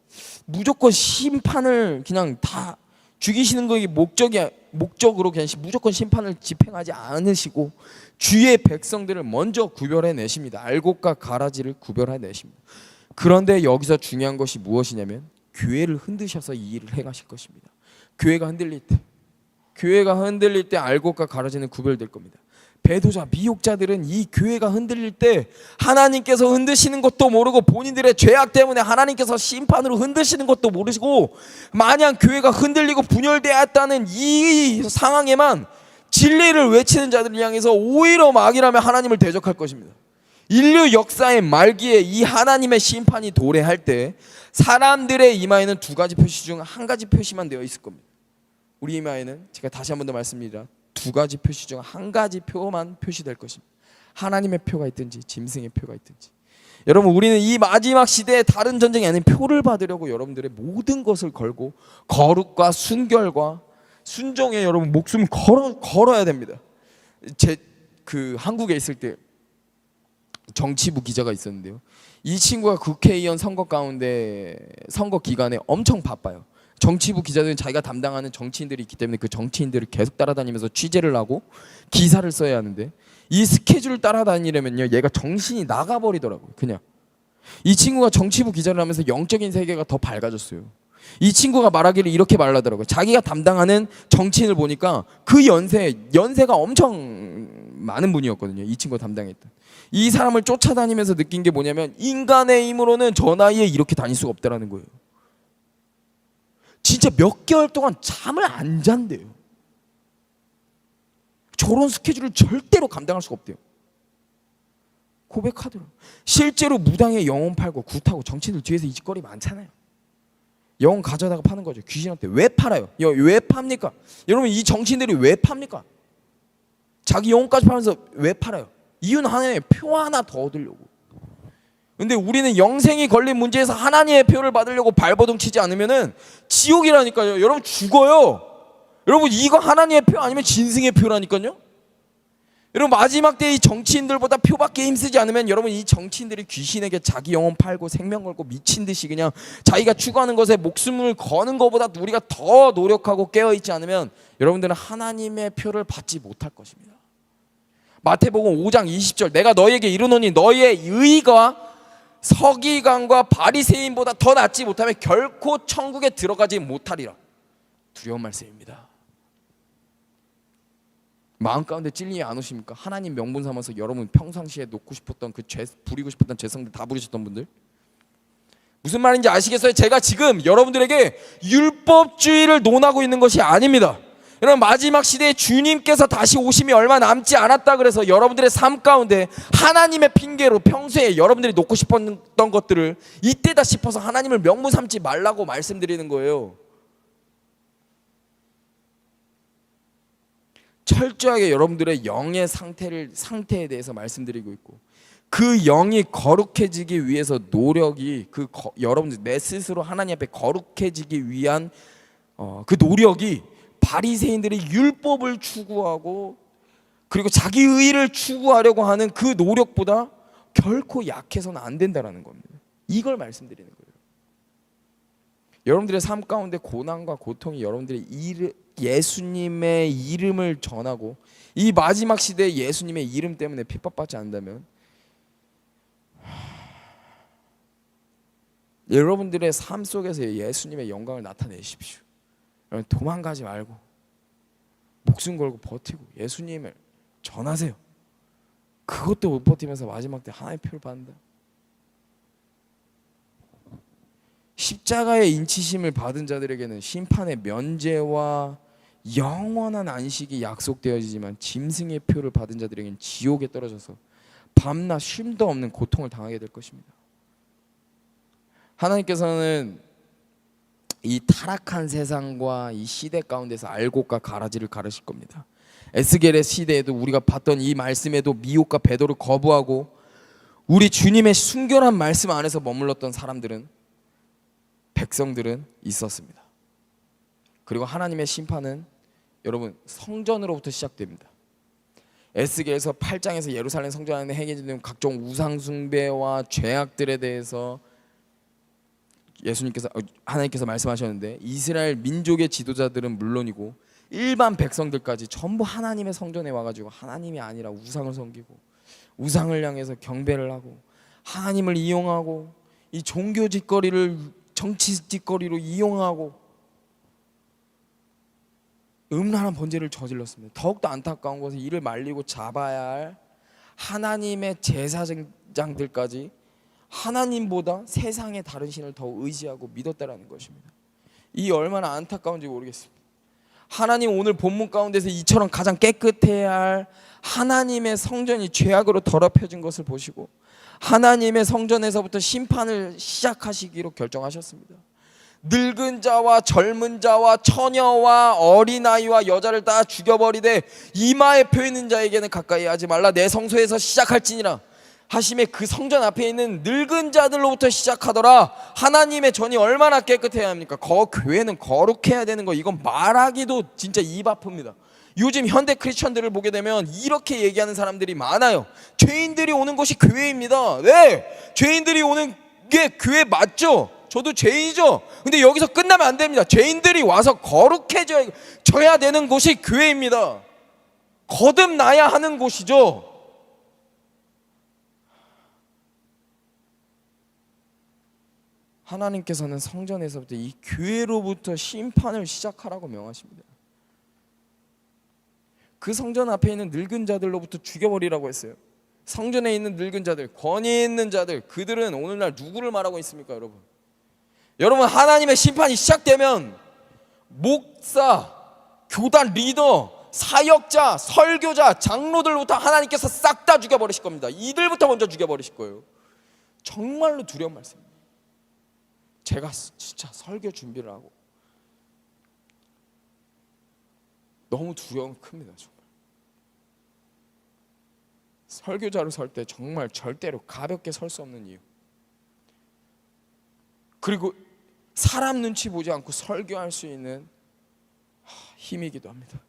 무조건 심판을 그냥 다 죽이시는 것이 목적으로 그냥 무조건 심판을 집행하지 않으시고 주의 백성들을 먼저 구별해 내십니다. 알곡과 가라지를 구별해 내십니다. 그런데 여기서 중요한 것이 무엇이냐면 교회를 흔드셔서 이 일을 행하실 것입니다. 교회가 흔들릴 때 알곡과 가라지는 구별될 겁니다. 배도자, 미혹자들은 이 교회가 흔들릴 때 하나님께서 흔드시는 것도 모르고 본인들의 죄악 때문에 하나님께서 심판으로 흔드시는 것도 모르시고 마냥 교회가 흔들리고 분열되었다는 이 상황에만 진리를 외치는 자들을 향해서 오히려 막이라며 하나님을 대적할 것입니다. 인류 역사의 말기에 이 하나님의 심판이 도래할 때 사람들의 이마에는 두 가지 표시 중 한 가지 표시만 되어 있을 겁니다. 우리 이마에는 제가 다시 한 번 더 말씀드립니다. 두 가지 표시 중 한 가지 표만 표시될 것입니다. 하나님의 표가 있든지 짐승의 표가 있든지. 여러분 우리는 이 마지막 시대에 다른 전쟁이 아닌 표를 받으려고 여러분들의 모든 것을 걸고 거룩과 순결과 순종에 여러분 목숨 걸어야 됩니다. 한국에 있을 때 정치부 기자가 있었는데요. 이 친구가 국회의원 선거 가운데 선거 기간에 엄청 바빠요. 정치부 기자들은 자기가 담당하는 정치인들이 있기 때문에 그 정치인들을 계속 따라다니면서 취재를 하고 기사를 써야 하는데 이 스케줄을 따라다니려면요 얘가 정신이 나가버리더라고요. 그냥 이 친구가 정치부 기자를 하면서 영적인 세계가 더 밝아졌어요. 이 친구가 말하기를 이렇게 말하더라고요. 자기가 담당하는 정치인을 보니까 그 연세가 엄청 많은 분이었거든요. 이 친구가 담당했던. 이 사람을 쫓아다니면서 느낀 게 뭐냐면 인간의 힘으로는 저 나이에 이렇게 다닐 수가 없다라는 거예요. 진짜 몇 개월 동안 잠을 안 잔대요. 저런 스케줄을 절대로 감당할 수가 없대요. 고백하더라고요. 실제로 무당에 영혼 팔고 굿하고 정치인들 뒤에서 이 짓거리 많잖아요. 영혼 가져다가 파는 거죠. 귀신한테. 왜 팔아요? 왜 팝니까? 여러분 이 정치인들이 왜 팝니까? 자기 영혼까지 팔면서 왜 팔아요? 이유는 하나예요. 표 하나 더 얻으려고. 근데 우리는 영생이 걸린 문제에서 하나님의 표를 받으려고 발버둥 치지 않으면은 지옥이라니까요. 여러분 죽어요. 여러분 이거 하나님의 표 아니면 진승의 표라니까요. 여러분 마지막 때 이 정치인들보다 표밖에 힘쓰지 않으면 여러분 이 정치인들이 귀신에게 자기 영혼 팔고 생명 걸고 미친 듯이 그냥 자기가 추구하는 것에 목숨을 거는 것보다 우리가 더 노력하고 깨어있지 않으면 여러분들은 하나님의 표를 받지 못할 것입니다. 마태복음 5장 20절 내가 너희에게 이르노니 너희의 의가 서기관과 바리새인보다 더 낫지 못하면 결코 천국에 들어가지 못하리라. 두려운 말씀입니다. 마음 가운데 찔림이 안 오십니까? 하나님 명분 삼아서 여러분 평상시에 놓고 싶었던 그 부리고 싶었던 죄성들 다 부리셨던 분들 무슨 말인지 아시겠어요? 제가 지금 여러분들에게 율법주의를 논하고 있는 것이 아닙니다. 여러분 마지막 시대에 주님께서 다시 오심이 얼마 남지 않았다 그래서 여러분들의 삶 가운데 하나님의 핑계로 평소에 여러분들이 놓고 싶었던 것들을 이때다 싶어서 하나님을 명분 삼지 말라고 말씀드리는 거예요. 철저하게 여러분들의 영의 상태에 대해서 말씀드리고 있고 그 영이 거룩해지기 위해서 노력이 여러분들 내 스스로 하나님 앞에 거룩해지기 위한 그 노력이 바리새인들이 율법을 추구하고 그리고 자기 의를 추구하려고 하는 그 노력보다 결코 약해서는 안 된다라는 겁니다. 이걸 말씀드리는 거예요. 여러분들의 삶 가운데 고난과 고통이 여러분들의 예수님의 이름을 전하고 이 마지막 시대에 예수님의 이름 때문에 핍박받지 않는다면 여러분들의 삶 속에서 예수님의 영광을 나타내십시오. 도망가지 말고 목숨 걸고 버티고 예수님을 전하세요. 그것도 못 버티면서 마지막 때 하나님의 표를 받는다. 십자가의 인치심을 받은 자들에게는 심판의 면제와 영원한 안식이 약속되어지지만 짐승의 표를 받은 자들에게는 지옥에 떨어져서 밤낮 쉼도 없는 고통을 당하게 될 것입니다. 하나님께서는 이 타락한 세상과 이 시대 가운데서 알곡과 가라지를 가르실 겁니다. 에스겔의 시대에도 우리가 봤던 이 말씀에도 미혹과 배도를 거부하고 우리 주님의 순결한 말씀 안에서 머물렀던 백성들은 있었습니다. 그리고 하나님의 심판은 여러분 성전으로부터 시작됩니다. 에스겔에서 8장에서 예루살렘 성전 안에 행해지는 각종 우상 숭배와 죄악들에 대해서 하나님께서 말씀하셨는데 이스라엘 민족의 지도자들은 물론이고 일반 백성들까지 전부 하나님의 성전에 와가지고 하나님이 아니라 우상을 섬기고 우상을 향해서 경배를 하고 하나님을 이용하고 이 종교 짓거리를 정치 짓거리로 이용하고 음란한 번제를 저질렀습니다. 더욱더 안타까운 것은 이를 말리고 잡아야 할 하나님의 제사장들까지 하나님보다 세상의 다른 신을 더 의지하고 믿었다라는 것입니다. 이 얼마나 안타까운지 모르겠습니다. 하나님 오늘 본문 가운데서 이처럼 가장 깨끗해야 할 하나님의 성전이 죄악으로 더럽혀진 것을 보시고 하나님의 성전에서부터 심판을 시작하시기로 결정하셨습니다. 늙은 자와 젊은 자와 처녀와 어린아이와 여자를 다 죽여버리되 이마에 표 있는 자에게는 가까이 하지 말라. 내 성소에서 시작할지니라. 하심에 그 성전 앞에 있는 늙은 자들로부터 시작하더라. 하나님의 전이 얼마나 깨끗해야 합니까? 교회는 거룩해야 되는 거, 이건 말하기도 진짜 입 아픕니다. 요즘 현대 크리스천들을 보게 되면 이렇게 얘기하는 사람들이 많아요. 죄인들이 오는 곳이 교회입니다. 네, 죄인들이 오는 게 교회 맞죠? 저도 죄인이죠. 근데 여기서 끝나면 안 됩니다. 죄인들이 와서 거룩해져야 되는 곳이 교회입니다. 거듭나야 하는 곳이죠. 하나님께서는 성전에서부터 이 교회로부터 심판을 시작하라고 명하십니다. 그 성전 앞에 있는 늙은 자들로부터 죽여버리라고 했어요. 성전에 있는 늙은 자들, 권위 있는 자들, 그들은 오늘날 누구를 말하고 있습니까, 여러분? 여러분, 하나님의 심판이 시작되면 목사, 교단 리더, 사역자, 설교자, 장로들부터 하나님께서 싹 다 죽여버리실 겁니다. 이들부터 먼저 죽여버리실 거예요. 정말로 두려운 말씀입니다. 제가 진짜 설교 준비를 하고 너무 두려움이 큽니다. 정말 설교자로 설 때 정말 절대로 가볍게 설 수 없는 이유, 그리고 사람 눈치 보지 않고 설교할 수 있는 힘이기도 합니다.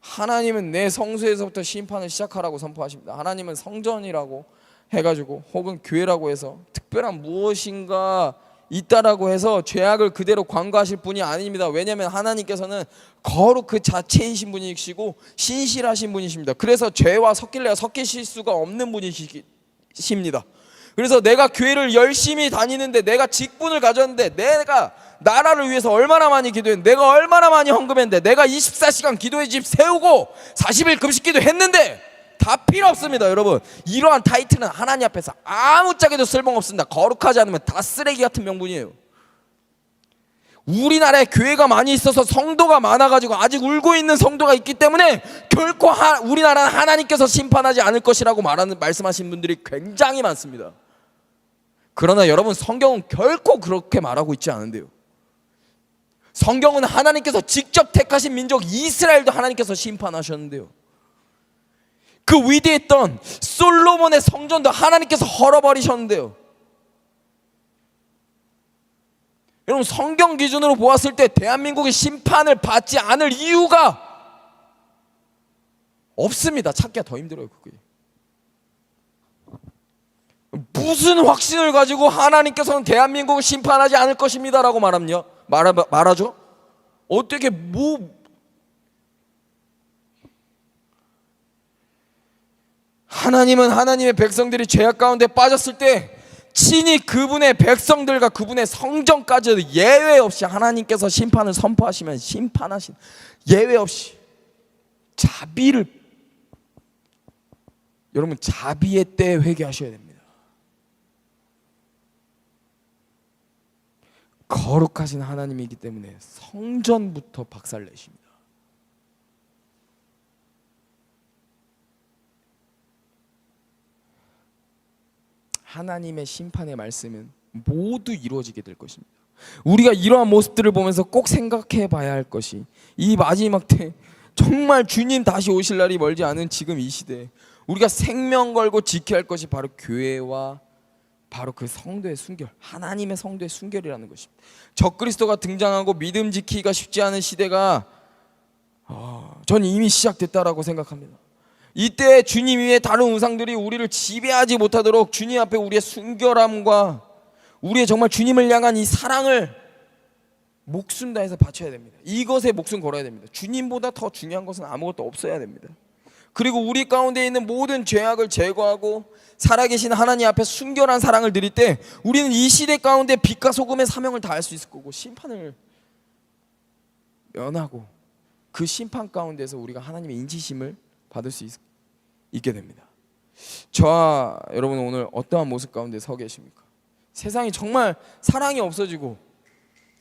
하나님은 내 성소에서부터 심판을 시작하라고 선포하십니다. 하나님은 성전이라고 해가지고 혹은 교회라고 해서 특별한 무엇인가 있다라고 해서 죄악을 그대로 관과하실 분이 아닙니다. 왜냐하면 하나님께서는 거룩 그 자체이신 분이시고 신실하신 분이십니다. 그래서 죄와 섞이실 수가 없는 분이십니다. 그래서 내가 교회를 열심히 다니는데, 내가 직분을 가졌는데, 내가 나라를 위해서 얼마나 많이 기도했는데, 내가 얼마나 많이 헌금했는데, 내가 24시간 기도의 집 세우고 40일 금식기도 했는데, 다 필요 없습니다. 여러분, 이러한 타이틀은 하나님 앞에서 아무짝에도 쓸모없습니다. 거룩하지 않으면 다 쓰레기 같은 명분이에요. 우리나라에 교회가 많이 있어서 성도가 많아가지고 아직 울고 있는 성도가 있기 때문에 결코 우리나라는 하나님께서 심판하지 않을 것이라고 말씀하신 분들이 굉장히 많습니다. 그러나 여러분, 성경은 결코 그렇게 말하고 있지 않은데요. 성경은 하나님께서 직접 택하신 민족 이스라엘도 하나님께서 심판하셨는데요. 그 위대했던 솔로몬의 성전도 하나님께서 헐어버리셨는데요. 여러분, 성경 기준으로 보았을 때 대한민국이 심판을 받지 않을 이유가 없습니다. 찾기가 더 힘들어요. 그게 무슨 확신을 가지고 하나님께서는 대한민국을 심판하지 않을 것입니다라고 말하죠? 어떻게 하나님은 하나님의 백성들이 죄악 가운데 빠졌을 때 친히 그분의 백성들과 그분의 성전까지 예외 없이 하나님께서 심판을 선포하시면 심판하신, 예외 없이 자비를, 여러분, 자비의 때에 회개하셔야 됩니다. 거룩하신 하나님이기 때문에 성전부터 박살내십니다. 하나님의 심판의 말씀은 모두 이루어지게 될 것입니다. 우리가 이러한 모습들을 보면서 꼭 생각해 봐야 할 것이, 이 마지막 때 정말 주님 다시 오실 날이 멀지 않은 지금 이 시대에 우리가 생명 걸고 지켜야 할 것이 바로 교회와 바로 그 성도의 순결, 하나님의 성도의 순결이라는 것입니다. 적그리스도가 등장하고 믿음 지키기가 쉽지 않은 시대가 전 이미 시작됐다라고 생각합니다. 이때 주님 위에 다른 우상들이 우리를 지배하지 못하도록 주님 앞에 우리의 순결함과 우리의 정말 주님을 향한 이 사랑을 목숨 다해서 바쳐야 됩니다. 이것에 목숨 걸어야 됩니다. 주님보다 더 중요한 것은 아무것도 없어야 됩니다. 그리고 우리 가운데 있는 모든 죄악을 제거하고 살아계신 하나님 앞에 순결한 사랑을 드릴 때 우리는 이 시대 가운데 빛과 소금의 사명을 다할 수 있을 거고, 심판을 면하고 그 심판 가운데서 우리가 하나님의 인치심을 받을 수 있게 됩니다. 저와 여러분, 오늘 어떠한 모습 가운데 서 계십니까? 세상이 정말 사랑이 없어지고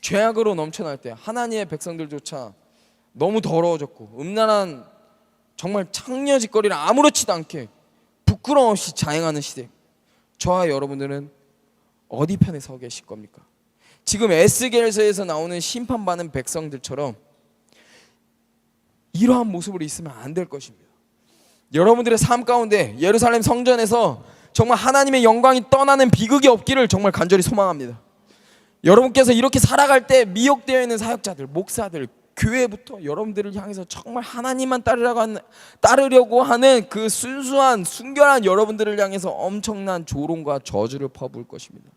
죄악으로 넘쳐날 때 하나님의 백성들조차 너무 더러워졌고 음란한 정말 창녀짓거리를 아무렇지도 않게 부끄러움 없이 자행하는 시대, 저와 여러분들은 어디 편에 서 계실 겁니까? 지금 에스겔서에서 나오는 심판받는 백성들처럼 이러한 모습으로 있으면 안 될 것입니다. 여러분들의 삶 가운데 예루살렘 성전에서 정말 하나님의 영광이 떠나는 비극이 없기를 정말 간절히 소망합니다. 여러분께서 이렇게 살아갈 때 미혹되어 있는 사역자들, 목사들, 교회부터 여러분들을 향해서 정말 하나님만 따르려고 하는 그 순수한 순결한 여러분들을 향해서 엄청난 조롱과 저주를 퍼부을 것입니다.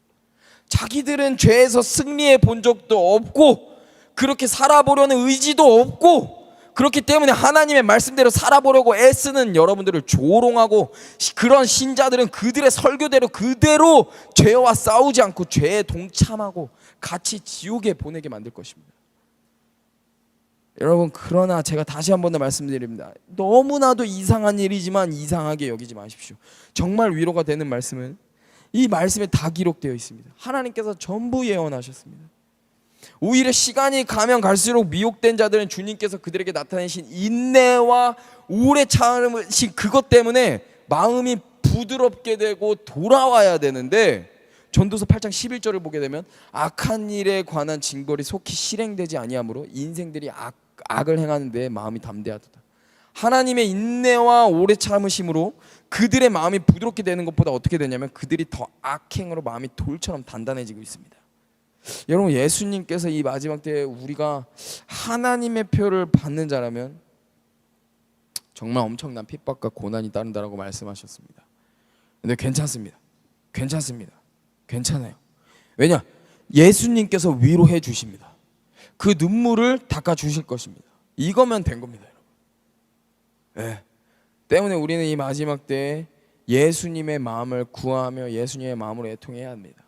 자기들은 죄에서 승리해 본 적도 없고 그렇게 살아보려는 의지도 없고 그렇기 때문에 하나님의 말씀대로 살아보려고 애쓰는 여러분들을 조롱하고 그런 신자들은 그들의 설교대로 그대로 죄와 싸우지 않고 죄에 동참하고 같이 지옥에 보내게 만들 것입니다. 여러분, 그러나 제가 다시 한 번 더 말씀드립니다. 너무나도 이상한 일이지만 이상하게 여기지 마십시오. 정말 위로가 되는 말씀은 이 말씀에 다 기록되어 있습니다. 하나님께서 전부 예언하셨습니다. 오히려 시간이 가면 갈수록 미혹된 자들은 주님께서 그들에게 나타내신 인내와 오래 참으신 그것 때문에 마음이 부드럽게 되고 돌아와야 되는데, 전도서 8장 11절을 보게 되면 악한 일에 관한 징벌이 속히 실행되지 아니하므로 인생들이 악을 행하는 데 마음이 담대하도다. 하나님의 인내와 오래 참으심으로 그들의 마음이 부드럽게 되는 것보다 어떻게 되냐면 그들이 더 악행으로 마음이 돌처럼 단단해지고 있습니다. 여러분, 예수님께서 이 마지막 때에 우리가 하나님의 표를 받는 자라면 정말 엄청난 핍박과 고난이 따른다라고 말씀하셨습니다. 근데 괜찮습니다. 괜찮아요. 왜냐? 예수님께서 위로해 주십니다. 그 눈물을 닦아 주실 것입니다. 이거면 된 겁니다, 여러분. 네. 때문에 우리는 이 마지막 때에 예수님의 마음을 구하며 예수님의 마음으로 애통해야 합니다.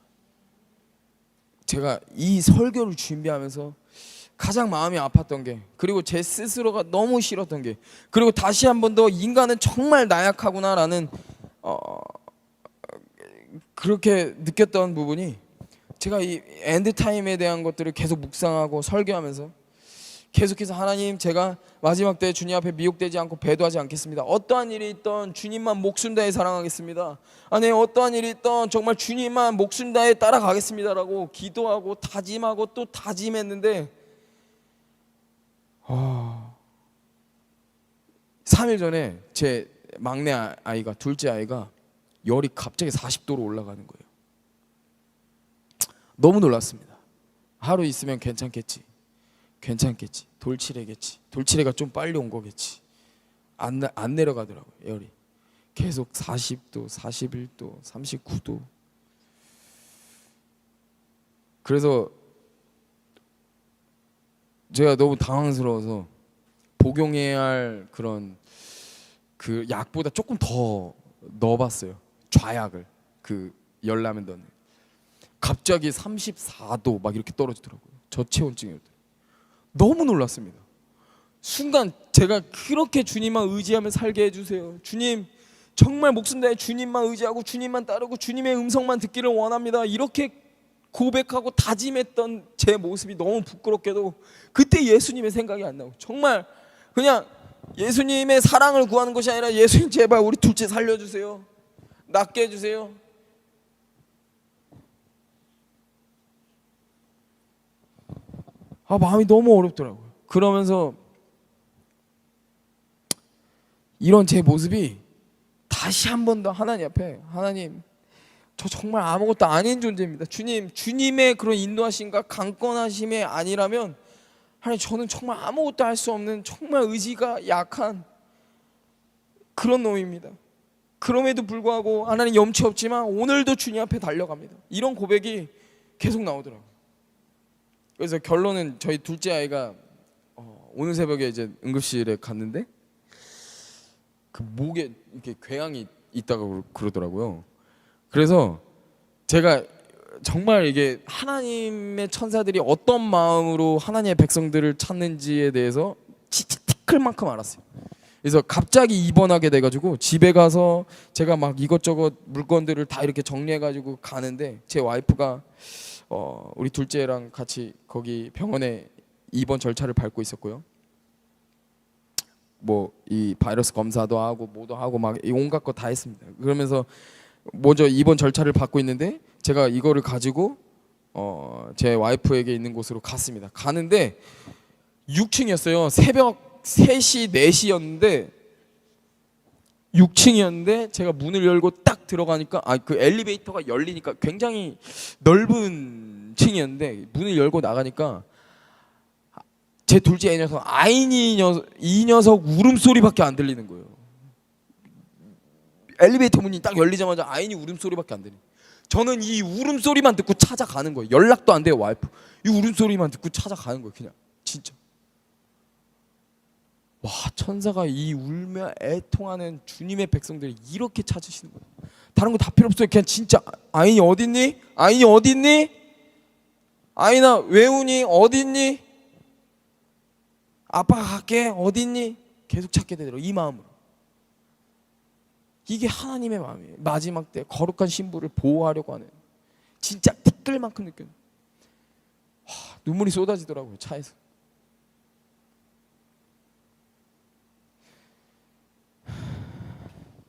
제가 이 설교를 준비하면서 가장 마음이 아팠던 게, 그리고 제 스스로가 너무 싫었던 게, 그리고 다시 한 번 더 인간은 정말 나약하구나라는 그렇게 느꼈던 부분이, 제가 이 엔드타임에 대한 것들을 계속 묵상하고 설교하면서 계속해서 하나님, 제가 마지막 때 주님 앞에 미혹되지 않고 배도하지 않겠습니다. 어떠한 일이 있던 주님만 목숨 다해 사랑하겠습니다. 아니, 어떠한 일이 있던 정말 주님만 목숨 다해 따라가겠습니다라고 기도하고 다짐하고 또 다짐했는데 3일 전에 제 막내 아이가, 둘째 아이가 열이 갑자기 40도로 올라가는 거예요. 너무 놀랐습니다. 하루 있으면 괜찮겠지. 돌치레겠지. 돌치레가 좀 빨리 온 거겠지. 안 내려가더라고요, 열이. 계속 40도, 41도, 39도. 그래서 제가 너무 당황스러워서 복용해야 할 그런 그 약보다 조금 더 넣어봤어요. 좌약을, 그 열나면 넣는. 갑자기 34도 막 이렇게 떨어지더라고요. 저체온증이었더라고요. 너무 놀랐습니다. 순간 제가 그렇게 주님만 의지하며 살게 해주세요. 주님, 정말 목숨 다해 주님만 의지하고 주님만 따르고 주님의 음성만 듣기를 원합니다. 이렇게 고백하고 다짐했던 제 모습이 너무 부끄럽게도 그때 예수님의 생각이 안 나고, 정말 그냥 예수님의 사랑을 구하는 것이 아니라 예수님, 제발 우리 둘째 살려주세요. 낫게 해주세요. 마음이 너무 어렵더라고요. 그러면서 이런 제 모습이 다시 한 번 더 하나님 앞에, 하나님, 저 정말 아무것도 아닌 존재입니다. 주님, 주님의 그런 인도하심과 강권하심이 아니라면 하나님, 저는 정말 아무것도 할 수 없는 정말 의지가 약한 그런 놈입니다. 그럼에도 불구하고 하나님, 염치 없지만 오늘도 주님 앞에 달려갑니다. 이런 고백이 계속 나오더라고요. 그래서 결론은 저희 둘째 아이가 오늘 새벽에 이제 응급실에 갔는데 그 목에 이렇게 궤양이 있다고 그러더라고요. 그래서 제가 정말 이게 하나님의 천사들이 어떤 마음으로 하나님의 백성들을 찾는지에 대해서 진짜 티끌만큼 알았어요. 그래서 갑자기 입원하게 돼가지고 집에 가서 제가 막 이것저것 물건들을 다 이렇게 정리해가지고 가는데, 제 와이프가 우리 둘째랑 같이 거기 병원에 입원 절차를 밟고 있었고요. 뭐 이 바이러스 검사도 하고 뭐도 하고 막 온갖 거 다 했습니다. 그러면서 먼저 입원 절차를 받고 있는데 제가 이거를 가지고 제 와이프에게 있는 곳으로 갔습니다. 가는데 6층이었어요. 새벽 3시, 4시였는데 6층이었는데 제가 문을 열고 딱 들어가니까 그 엘리베이터가 열리니까 굉장히 넓은 층이었는데 문을 열고 나가니까 제 둘째 녀석 이 녀석 울음소리밖에 안 들리는 거예요. 엘리베이터 문이 딱 열리자마자 아인이 울음소리밖에 안 들려요. 저는 이 울음소리만 듣고 찾아가는 거예요. 연락도 안 돼요, 와이프. 이 울음소리만 듣고 찾아가는 거예요. 그냥 진짜. 와, 천사가 이 울며 애통하는 주님의 백성들을 이렇게 찾으시는 거예요. 다른 거 다 필요 없어요. 그냥 진짜 아인이 어딨니? 아인이 어딨니? 아인아 왜 우니? 어딨니? 아빠가 갈게. 어딨니? 계속 찾게 되더라고요. 이 마음으로. 이게 하나님의 마음이에요. 마지막 때 거룩한 신부를 보호하려고 하는, 진짜 티끌만큼 느껴요. 눈물이 쏟아지더라고요, 차에서.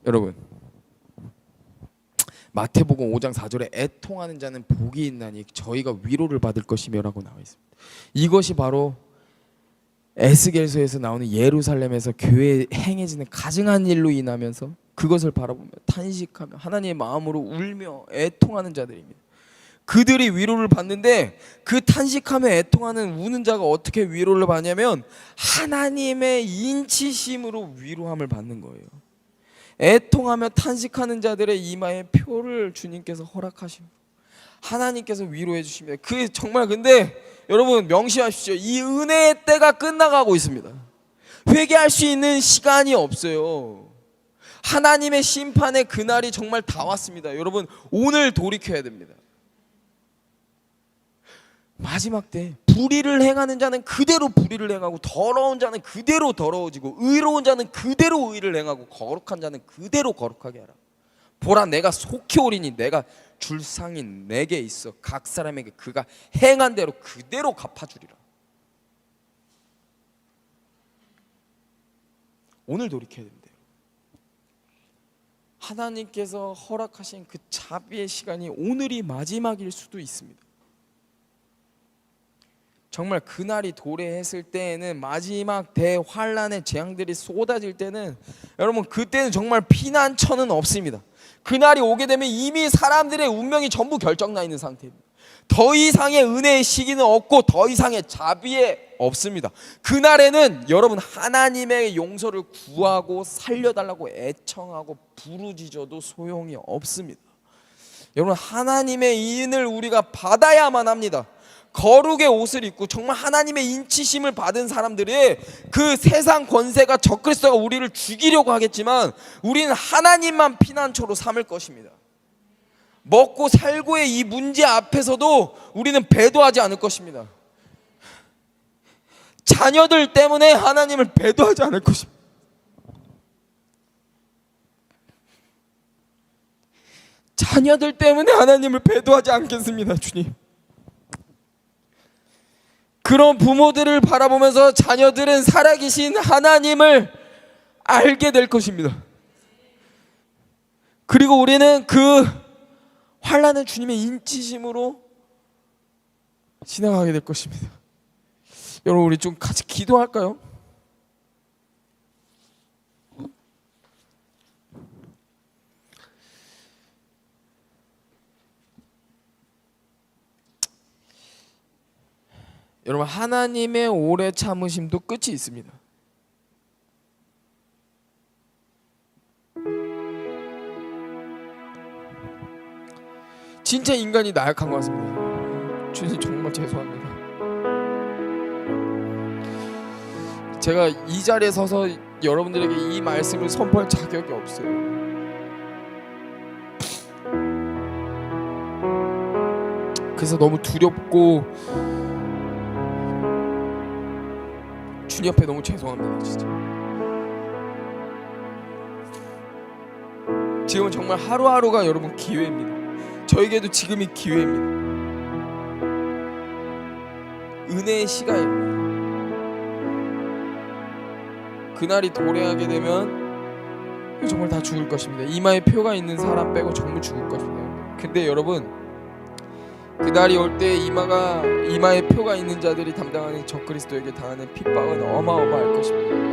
여러분, 마태복음 5장 4절에 애통하는 자는 복이 있나니 저희가 위로를 받을 것이며라고 나와 있습니다. 이것이 바로 에스겔서에서 나오는 예루살렘에서 교회에 행해지는 가증한 일로 인하면서 그것을 바라보며 탄식하며 하나님의 마음으로 울며 애통하는 자들입니다. 그들이 위로를 받는데 그 탄식하며 애통하는 우는 자가 어떻게 위로를 받냐면 하나님의 인치심으로 위로함을 받는 거예요. 애통하며 탄식하는 자들의 이마에 표를 주님께서 허락하시고 하나님께서 위로해 주십니다. 그 정말 근데 여러분 명심하십시오. 이 은혜의 때가 끝나가고 있습니다. 회개할 수 있는 시간이 없어요. 하나님의 심판의 그날이 정말 다 왔습니다. 여러분 오늘 돌이켜야 됩니다. 마지막 때 불의를 행하는 자는 그대로 불의를 행하고 더러운 자는 그대로 더러워지고 의로운 자는 그대로 의를 행하고 거룩한 자는 그대로 거룩하게 하라. 보라 내가 속히 오리니 내가 줄 상이 내게 있어 각 사람에게 그가 행한 대로 그대로 갚아주리라. 오늘 돌이켜야 됩니다. 하나님께서 허락하신 그 자비의 시간이 오늘이 마지막일 수도 있습니다. 정말 그날이 도래했을 때에는 마지막 대환란의 재앙들이 쏟아질 때는 여러분 그때는 정말 피난처는 없습니다. 그날이 오게 되면 이미 사람들의 운명이 전부 결정나 있는 상태입니다. 더 이상의 은혜의 시기는 없고 더 이상의 자비에 없습니다. 그날에는 여러분 하나님의 용서를 구하고 살려달라고 애청하고 부르짖어도 소용이 없습니다. 여러분 하나님의 인을 우리가 받아야만 합니다. 거룩의 옷을 입고 정말 하나님의 인치심을 받은 사람들이 그 세상 권세가 적그리스도가 우리를 죽이려고 하겠지만 우리는 하나님만 피난처로 삼을 것입니다. 먹고 살고의 이 문제 앞에서도 우리는 배도하지 않을 것입니다. 자녀들 때문에 하나님을 배도하지 않을 것입니다. 자녀들 때문에 하나님을 배도하지 않겠습니다. 주님, 그런 부모들을 바라보면서 자녀들은 살아계신 하나님을 알게 될 것입니다. 그리고 우리는 그 환난은 주님의 인치심으로 지나가게 될 것입니다. 여러분 우리 좀 같이 기도할까요? 여러분 하나님의 오래 참으심도 끝이 있습니다. 진짜 인간이 나약한 것 같습니다. 주님 정말 죄송합니다. 제가 이 자리에 서서 여러분들에게 이 말씀을 선포할 자격이 없어요. 그래서 너무 두렵고 주님 앞에 너무 죄송합니다. 진짜 지금은 정말 하루하루가 여러분 기회입니다. 저에게도 지금이 기회입니다. 은혜의 시간입니다. 그날이 도래하게 되면 정말 다 죽을 것입니다. 이마에 표가 있는 사람 빼고 전부 죽을 것입니다. 근데 여러분 그날이 올 때 이마에 표가 있는 자들이 담당하는 적그리스도에게 당하는 핍박은 어마어마할 것입니다.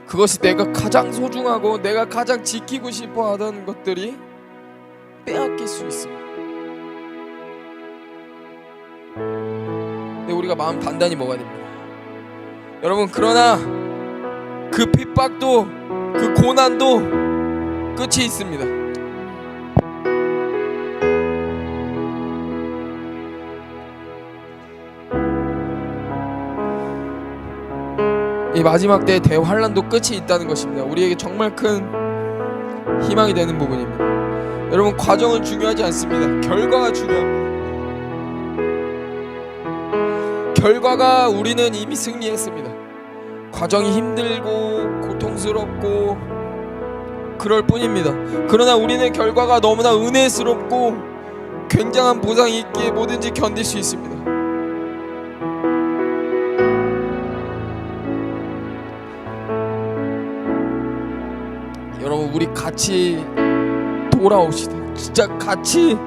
그것이 내가 가장 소중하고 내가 가장 지키고 싶어 하던 것들이 빼앗길 수 있습니다. 근데 우리가 마음 단단히 먹어야 됩니다. 여러분, 그러나 그 핍박도 그 고난도 끝이 있습니다. 이 마지막 때의 대환란도 끝이 있다는 것입니다. 우리에게 정말 큰 희망이 되는 부분입니다. 여러분, 과정은 중요하지 않습니다. 결과가 중요합니다. 결과가 우리는 이미 승리했습니다. 과정이 힘들고 고통스럽고 그럴 뿐입니다. 그러나 우리는 결과가 너무나 은혜스럽고 굉장한 보상이 있기에 뭐든지 견딜 수 있습니다. 여러분, 우리 같이 돌아옵시다. 진짜 같이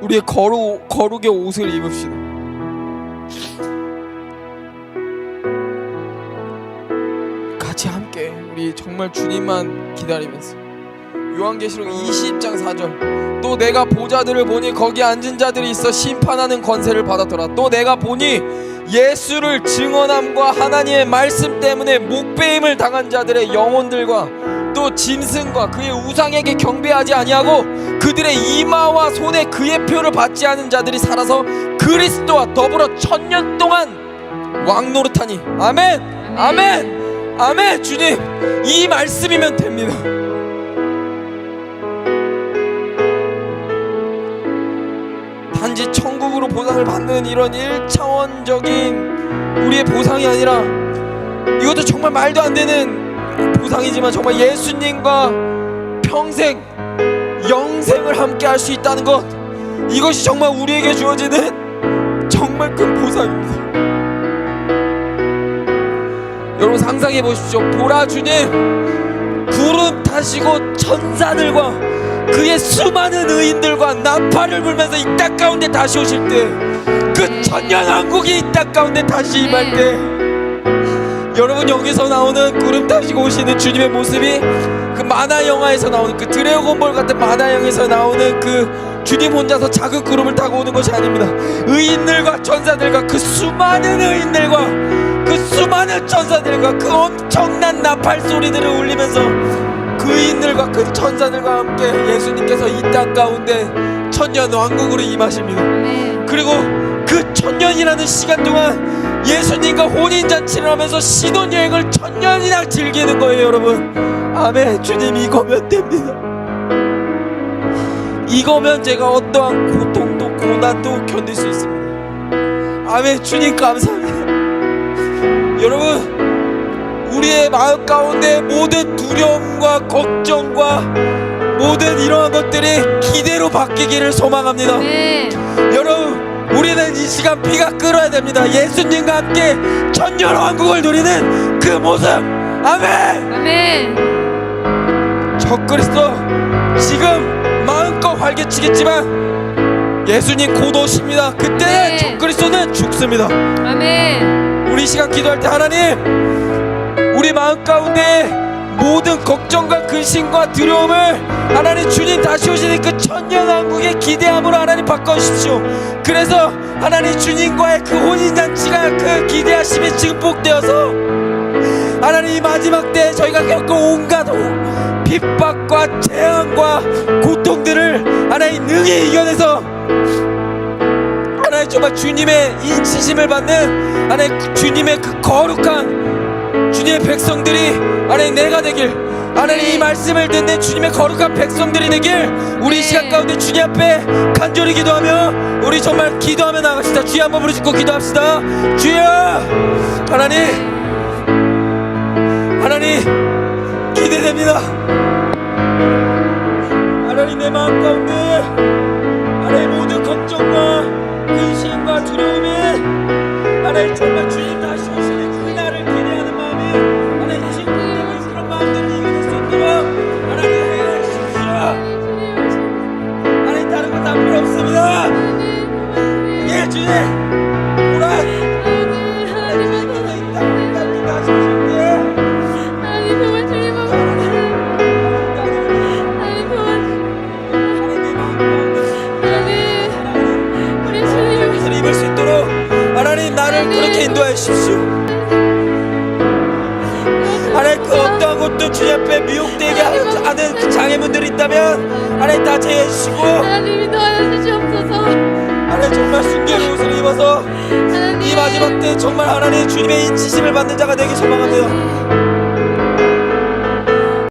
우리의 거룩의 옷을 입읍시다. 같이 함께 우리 정말 주님만 기다리면서 요한계시록 20장 4절 또 내가 보좌들을 보니 거기 앉은 자들이 있어 심판하는 권세를 받았더라. 또 내가 보니 예수를 증언함과 하나님의 말씀 때문에 목배임을 당한 자들의 영혼들과 또 짐승과 그의 우상에게 경배하지 아니하고 그들의 이마와 손에 그의 표를 받지 않은 자들이 살아서 그리스도와 더불어 1000년 동안 왕노릇하니. 아멘, 아멘, 아멘. 주님, 이 말씀이면 됩니다. 단지 천국으로 보상을 받는 이런 1차원적인 우리의 보상이 아니라, 이것도 정말 말도 안 되는 보상이지만 정말 예수님과 평생 영생을 함께 할 수 있다는 것, 이것이 정말 우리에게 주어지는 정말 큰 보상입니다. 여러분, 상상해 보십시오. 보라, 주님 구름 타시고 천사들과 그의 수많은 의인들과 나팔을 불면서 이 땅 가운데 다시 오실 때, 그 천년왕국이 이 땅 가운데 다시 임할 때, 여러분, 여기서 나오는 구름 타시고 오시는 주님의 모습이 그 만화 영화에서 나오는 그 드래곤볼 같은 만화 영화에서 나오는 그 주님 혼자서 작은 구름을 타고 오는 것이 아닙니다. 의인들과 천사들과 그 수많은 의인들과 그 수많은 천사들과 그 엄청난 나팔 소리들을 울리면서 그 의인들과 그 천사들과 함께 예수님께서 이 땅 가운데 천년 왕국으로 임하십니다. 그리고 그 천년이라는 시간 동안 예수님과 혼인잔치를 하면서 신혼여행을 1000년이나 즐기는 거예요. 여러분, 아멘. 주님, 이거면 됩니다. 이거면 제가 어떠한 고통도 고난도 견딜 수 있습니다. 아멘. 주님, 감사합니다. 여러분, 우리의 마음 가운데 모든 두려움과 걱정과 모든 이러한 것들이 기대로 바뀌기를 소망합니다. 여러분, 우리는 이 시간 피가 끓어야 됩니다. 예수님과 함께 천년 왕국을 누리는 그 모습. 아멘, 아멘. 적그리스도 지금 마음껏 활개치겠지만 예수님 곧 오십니다. 그때 적그리스도는 죽습니다. 아멘. 우리 이 시간 기도할 때, 하나님, 우리 마음 가운데 모든 걱정과 근심과 두려움을 하나님, 주님 다시 오시는 그 천년왕국의 기대함으로 하나님 바꿔주십시오. 그래서 하나님, 주님과의 그 혼인잔치가 그 기대하심이 증폭되어서 하나님, 이 마지막 때 저희가 겪은 온갖 핍박과 재앙과 고통들을 하나님 능히 이겨내서 하나님, 정말 주님의 인치심을 받는 하나님, 주님의 그 거룩한 주님의 백성들이 하나님 내가 되길, 하나님 이 말씀을 듣는 주님의 거룩한 백성들이 되길 우리 이 시간 가운데 주님 앞에 간절히 기도하며 우리 정말 기도하며 나갑시다. 주여, 한번 부르짖고 기도합시다. 주여, 하나님, 하나님 기대됩니다. 하나님, 내 마음 가운데 하나님 모든 걱정과 근심과 두려움에 하나님, 정말 주님 다시 오시는 그날을 기대하는 마음에 하나님, 진동되고 있는 그런 마음들을 이겨낼 수 있도록 하나님 해결해 주십시오. 하나님, 다른 건 다 필요 없습니다. 예, 주님, 오라 하나님, 이 땅 가운데 하시고 싶은데 있다면 하나님 다 제해해 주시고 하나님이 도와여 주시옵소서. 하나님 정말 순결의 옷을 입어서 이 마지막 때 정말 하나님 주님의 인치심을 받는 자가 되길 소망합니다.